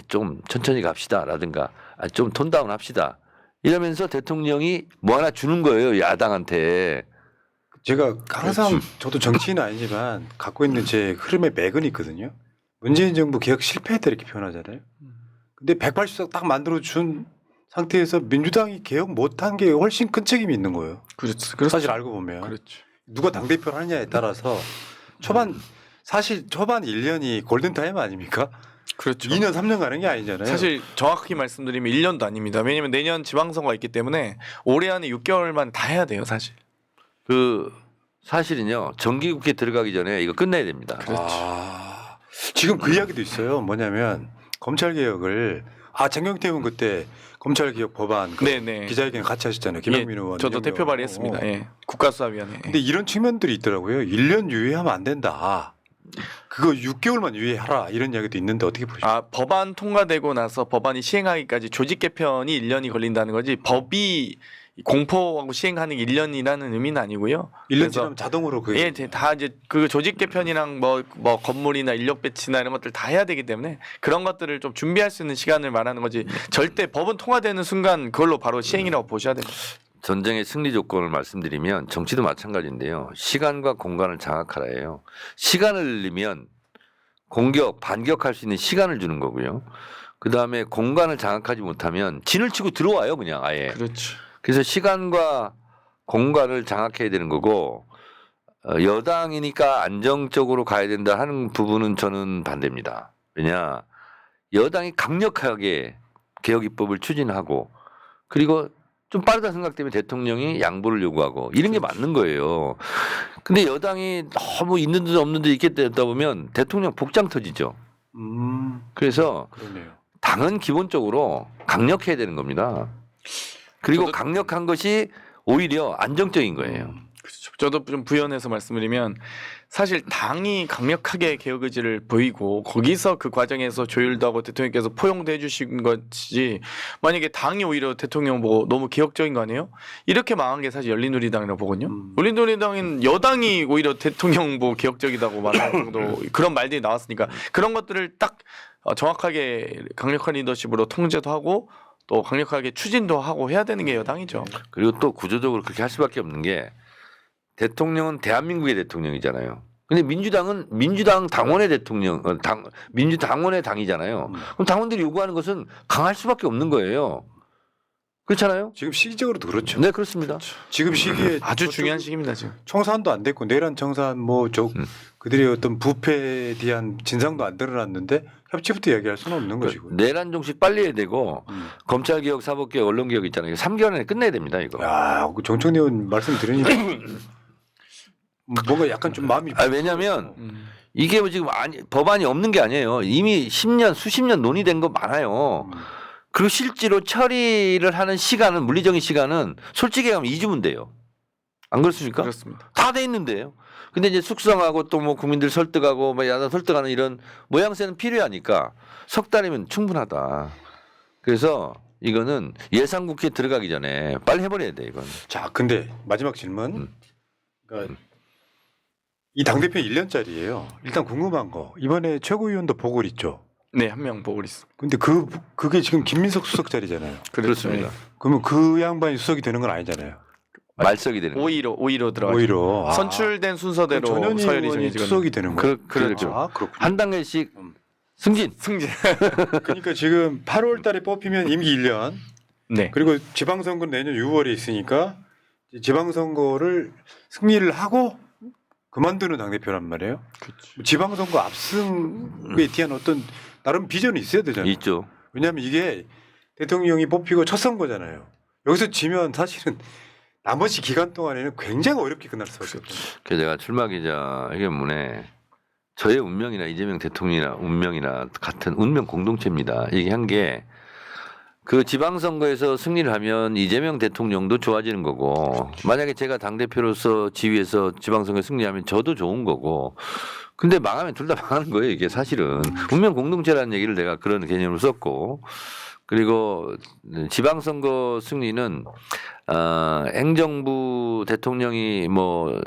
좀 천천히 갑시다라든가 좀 톤다운 합시다. 이러면서 대통령이 뭐 하나 주는 거예요. 야당한테. 제가 항상 저도 정치인은 아니지만 갖고 있는 제 흐름의 맥은 있거든요. 문재인 정부 개혁 실패했다 이렇게 표현하잖아요. 근데 180석 딱 만들어준 상태에서 민주당이 개혁 못한 게 훨씬 큰 책임이 있는 거예요. 그렇죠. 사실 알고 보면 그렇죠. 누가 당대표를 하느냐에 따라서 사실 초반 1년이 골든타임 아닙니까? 그렇죠. 2년 3년 가는 게 아니잖아요. 사실 정확히 말씀드리면 1년도 아닙니다. 왜냐면 내년 지방선거가 있기 때문에 올해 안에 6개월만 다 해야 돼요, 사실. 그 사실은요. 정기국회 들어가기 전에 이거 끝내야 됩니다. 지금 그 이야기도 있어요. 뭐냐면 검찰 개혁을 장경태 의원 그때 검찰 개혁 법안 네네. 기자회견 같이 하셨잖아요. 김영민 의원. 저도 이정명 대표 발의했습니다. 예. 국가수사위원회. 근데 이런 측면들이 있더라고요. 1년 유예하면 안 된다. 그거 6개월만 유예하라 이런 이야기도 있는데 어떻게 보십니까? 법안 통과되고 나서 법안이 시행하기까지 조직 개편이 1년이 걸린다는 거지 법이 공포하고 시행하는 게 1년이라는 의미는 아니고요. 1년 지나면 자동으로 그게 다 이제 그 조직 개편이랑 뭐 건물이나 인력 배치나 이런 것들 다 해야 되기 때문에 그런 것들을 좀 준비할 수 있는 시간을 말하는 거지. 절대 법은 통과되는 순간 그걸로 바로 시행이라고 보셔야 됩니다. 전쟁의 승리 조건을 말씀드리면 정치도 마찬가지인데요. 시간과 공간을 장악하라예요. 시간을 늘리면 공격, 반격할 수 있는 시간을 주는 거고요. 그다음에 공간을 장악하지 못하면 진을 치고 들어와요, 그냥 아예. 그렇죠. 그래서 시간과 공간을 장악해야 되는 거고 여당이니까 안정적으로 가야 된다 하는 부분은 저는 반대입니다. 왜냐 여당이 강력하게 개혁 입법을 추진하고 그리고 좀 빠르다 생각 때문에 대통령이 양보를 요구하고 이런 게 맞는 거예요. 근데 여당이 너무 있는 듯 없는 듯 있게 되다 보면 대통령 복장 터지죠. 그래서 그러네요. 당은 기본적으로 강력해야 되는 겁니다. 그리고 강력한 것이 오히려 안정적인 거예요. 그렇죠. 저도 좀 부연해서 말씀드리면 사실 당이 강력하게 개혁 의지를 보이고 거기서 그 과정에서 조율도 하고 대통령께서 포용도 해주신 것이지 만약에 당이 오히려 대통령 보고 너무 개혁적인 거 아니에요? 이렇게 망한 게 사실 열린우리당이라고 보거든요. 열린우리당은 여당이 오히려 대통령 보고 개혁적이다고 말할 정도 그런 말들이 나왔으니까 그런 것들을 딱 정확하게 강력한 리더십으로 통제도 하고 또 강력하게 추진도 하고 해야 되는 게 여당이죠. 그리고 또 구조적으로 그렇게 할 수밖에 없는 게 대통령은 대한민국의 대통령이잖아요. 근데 민주당은 민주당 당원의 대통령, 민주당원의 당이잖아요. 그럼 당원들이 요구하는 것은 강할 수밖에 없는 거예요. 그렇잖아요? 지금 시기적으로도 그렇죠. 네, 그렇습니다. 지금 시기에 아주 중요한 시기입니다 지금. 청산도 안 됐고 내란 청산 그들의 어떤 부패에 대한 진상도 안 드러났는데 협치부터 이야기할 수는 없는 것이고요. 내란 종식 빨리 해야 되고 검찰 개혁, 사법 개혁, 언론 개혁 있잖아요. 3개월 안에 끝내야 됩니다, 이거. 야, 그 정청래 의원 말씀 들으니까 뭔가 약간 좀 마음이 왜냐하면 이게 뭐 지금 법안이 없는 게 아니에요. 이미 10년, 수십 년 논의된 거 많아요. 그리고 실제로 처리를 하는 시간은 물리적인 시간은 솔직히 하면 2주면 돼요. 안 그렇습니까? 그렇습니다. 다 돼 있는데요. 근데 이제 숙성하고 또 뭐 국민들 설득하고 뭐 야당 설득하는 이런 모양새는 필요하니까 석 달이면 충분하다. 그래서 이거는 예상국회에 들어가기 전에 빨리 해버려야 돼 이건. 자, 근데 마지막 질문. 그러니까 이 당대표 1년짜리예요. 일단 궁금한 거. 이번에 최고위원도 보궐 있죠. 네, 한 명 보고 있습니다. 근데 그게 지금 김민석 수석 자리잖아요. 그렇습니다. 그러면 그 양반이 수석이 되는 건 아니잖아요. 말석이 되는 거예요. 5위로 들어가. 오히려 선출된 순서대로 전현희 서열이 의원이 정해지거든요. 수석이 되는 거예요. 그렇죠. 아, 그렇군요. 한 단계씩 승진. 승진. 그러니까 지금 8월 달에 뽑히면 임기 1년. 네. 그리고 지방선거 내년 6월에 있으니까 지방선거를 승리를 하고 그만두는 당대표란 말이에요. 그렇죠. 지방선거 압승에 대한 어떤 나름 비전이 있어야 되잖아요. 있죠. 왜냐하면 이게 대통령이 뽑히고 첫 선거잖아요. 여기서 지면 사실은 나머지 기간 동안에는 굉장히 어렵게 끝날 수밖에 없죠. 그래서 제가 출마 기자회견문에 저의 운명이나 이재명 대통령이나 운명이나 같은 운명 공동체입니다. 얘기한 게 그 지방선거에서 승리를 하면 이재명 대통령도 좋아지는 거고 만약에 제가 당대표로서 지위에서 지방선거에 승리하면 저도 좋은 거고 근데 망하면 둘 다 망하는 거예요. 이게 사실은 운명 공동체라는 얘기를 내가 그런 개념으로 썼고 그리고 지방선거 승리는 행정부 대통령이 뭐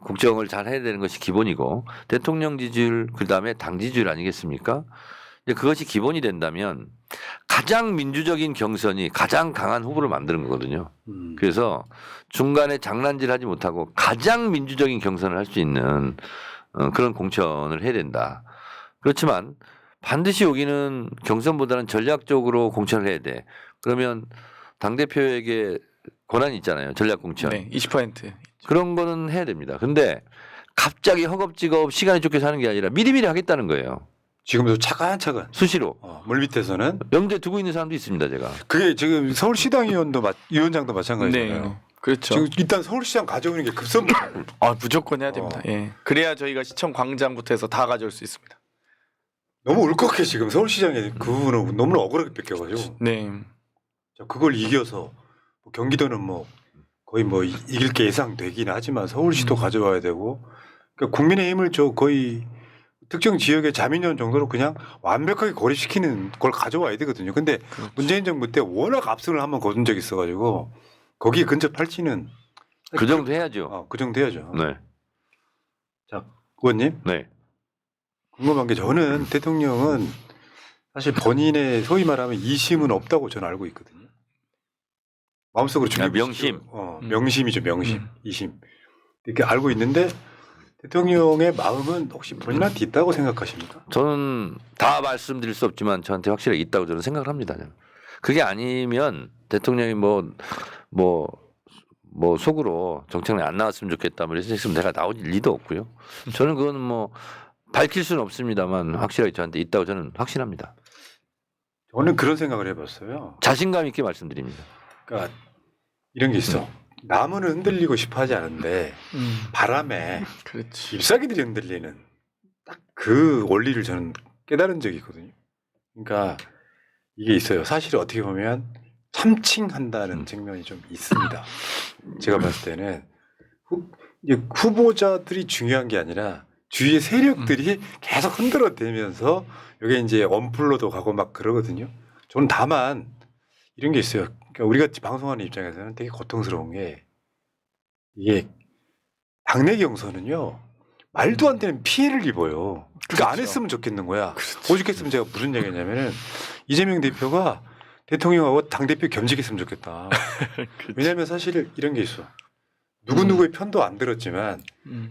국정을 잘 해야 되는 것이 기본이고 대통령 지지율 그다음에 당 지지율 아니겠습니까? 근데 그것이 기본이 된다면 가장 민주적인 경선이 가장 강한 후보를 만드는 거거든요. 그래서 중간에 장난질하지 못하고 가장 민주적인 경선을 할 수 있는 그런 공천을 해야 된다. 그렇지만 반드시 여기는 경선보다는 전략적으로 공천을 해야 돼. 그러면 당대표에게 권한이 있잖아요. 전략 공천. 네, 20%. 그런 거는 해야 됩니다. 근데 갑자기 허겁지겁 시간이 쫓겨서 하는 게 아니라 미리미리 하겠다는 거예요. 지금도 차근차근 수시로. 물 밑에서는 염두에 두고 있는 사람도 있습니다. 제가. 그게 지금 서울시당 위원장도 마찬가지잖아요. 네. 그렇죠. 지금 일단 서울시장 가져오는 게 급선. 아, 무조건 해야 됩니다. 예. 그래야 저희가 시청 광장부터 해서 다 가져올 수 있습니다. 너무 울컥해 지금 서울시장에 그 부분은 너무 억울하게 뺏겨가지고. 네. 자, 그걸 이겨서 뭐 경기도는 뭐 거의 뭐 이길 게 예상되긴 하지만 서울시도 가져와야 되고 그러니까 국민의힘을 거의 특정 지역의 자민련 정도로 그냥 완벽하게 고립시키는 걸 가져와야 되거든요. 근데 그렇죠. 문재인 정부 때 워낙 압승을 한번 거둔 적이 있어가지고 거기에 근접할지는 그 정도 해야죠. 그 정도 해야죠. 네. 자, 의원님 네. 궁금한 게 저는 대통령은 사실 본인의 소위 말하면 이심은 없다고 저는 알고 있거든요. 마음속으로 명심. 명심이죠, 명심, 이심. 이렇게 알고 있는데 대통령의 마음은 혹시 본인한테 있다고 생각하십니까? 저는 다 말씀드릴 수 없지만 저한테 확실하게 있다고 저는 생각을 합니다. 저는. 그게 아니면 대통령이 뭐 속으로 정청래 안 나왔으면 좋겠다 뭐 이랬으면 내가 나올 리도 없고요. 저는 그거는 뭐 밝힐 수는 없습니다만 확실하게 저한테 있다고 저는 확신합니다. 저는 그런 생각을 해봤어요. 자신감 있게 말씀드립니다. 그러니까 이런 게 있어. 나무는 흔들리고 싶어하지 않은데 바람에 그렇지. 잎사귀들이 흔들리는 딱 그 원리를 저는 깨달은 적이 있거든요. 그러니까 이게 있어요. 사실 어떻게 보면 참칭한다는 측면이 좀 있습니다. 제가 봤을 때는 후보자들이 중요한 게 아니라 주위의 세력들이 계속 흔들어대면서 이게 이제 언플로도 가고 막 그러거든요. 저는 다만 이런 게 있어요. 그러니까 우리 같이 방송하는 입장에서는 되게 고통스러운 게 이게 당내 경선은요 말도 안 되는 피해를 입어요. 그러니까 안 그렇죠. 했으면 좋겠는 거야. 그렇죠. 오죽했으면 제가 무슨 얘기냐면은 이재명 대표가 대통령하고 당대표 겸직했으면 좋겠다. 왜냐하면 사실 이런 게 있어. 누구누구의 편도 안 들었지만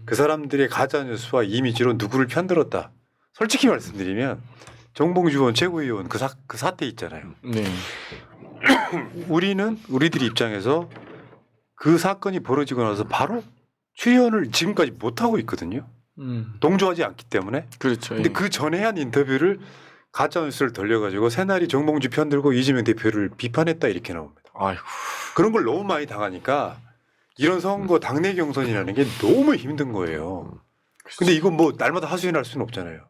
그 사람들의 가짜뉴스와 이미지로 누구를 편들었다. 솔직히 말씀드리면 정봉주 의원 최고위원 그 사태 있잖아요. 네. 우리들 입장에서 그 사건이 벌어지고 나서 바로 출연을 지금까지 못 하고 있거든요. 동조하지 않기 때문에. 그렇죠. 근데 예. 그 전에 한 인터뷰를 가짜 뉴스를 돌려가지고 새날이 정봉주 편들고 이재명 대표를 비판했다 이렇게 나옵니다. 아이고. 그런 걸 너무 많이 당하니까 이런 선거 당내 경선이라는 게 너무 힘든 거예요. 근데 이건 뭐 날마다 하소연할 수는 없잖아요.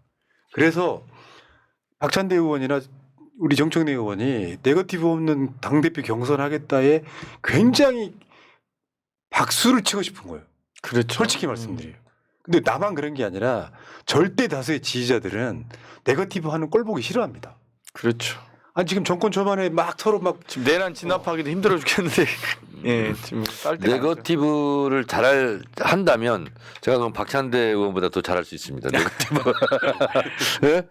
그래서 박찬대 의원이나 우리 정청래 의원이 네거티브 없는 당대표 경선하겠다에 굉장히 박수를 치고 싶은 거예요. 그렇죠. 솔직히 말씀드려요. 근데 나만 그런 게 아니라 절대 다수의 지지자들은 네거티브 하는 꼴 보기 싫어합니다. 그렇죠. 아니 지금 정권 초반에 막 서로 막 지금 내란 진압하기도 힘들어 죽겠는데 예 지금 쌀 때가 네거티브를 잘할 한다면 제가 그럼 박찬대 의원보다 더 잘할 수 있습니다. 네거티브. 예?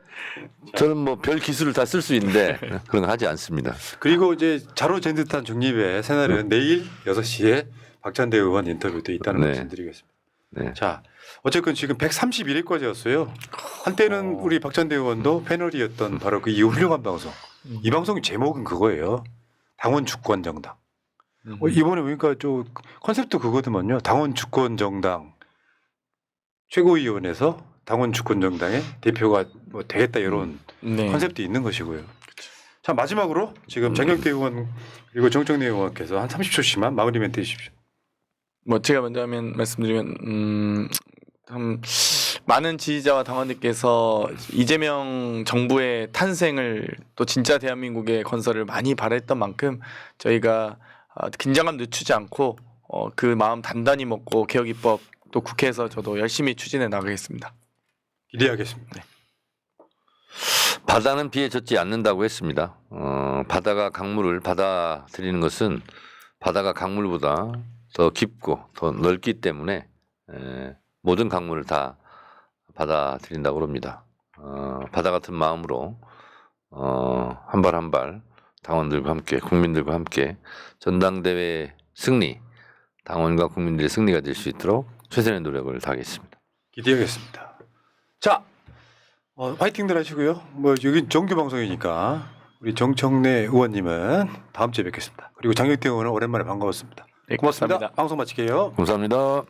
저는 뭐 별 기술을 다 쓸 수 있는데 그런 거 하지 않습니다. 그리고 이제 자로 잰 듯한 중립의 새날은 내일 6시에 박찬대 의원 인터뷰도 있다는 네. 말씀드리겠습니다. 네. 자, 어쨌든 지금 131회까지였어요. 한때는 우리 박찬대 의원도 패널이었던 바로 그 이 훌륭한 방송. 이 방송 제목은 그거예요. 당원 주권 정당. 이번에 보니까 좀 컨셉도 그거더만요. 당원 주권 정당 최고위원회에서 당원 주권 정당의 대표가 뭐 되겠다 이런 네. 컨셉도 있는 것이고요. 자, 마지막으로 지금 장경태 의원 그리고 정청래 의원께서 한 30초씩만 마무리 멘트 해주십시오. 뭐 제가 먼저 하면 말씀드리면 참 많은 지지자와 당원들께서 이재명 정부의 탄생을 또 진짜 대한민국의 건설을 많이 바랬던 만큼 저희가 긴장감 늦추지 않고 그 마음 단단히 먹고 개혁 입법 또 국회에서 저도 열심히 추진해 나가겠습니다. 기대하겠습니다. 바다는 비에 젖지 않는다고 했습니다. 바다가 강물을 받아들이는 것은 바다가 강물보다 더 깊고 더 넓기 때문에 모든 강물을 다 받아들인다고 합니다. 바다 같은 마음으로 한 발 한 발 당원들과 함께 국민들과 함께 전당대회 승리, 당원과 국민들의 승리가 될 수 있도록 최선의 노력을 다하겠습니다. 기대하겠습니다. 자, 화이팅들 하시고요. 뭐 여기 정규 방송이니까 우리 정청래 의원님은 다음 주에 뵙겠습니다. 그리고 장경태 의원은 오랜만에 반가웠습니다. 네, 고맙습니다. 감사합니다. 방송 마칠게요. 감사합니다.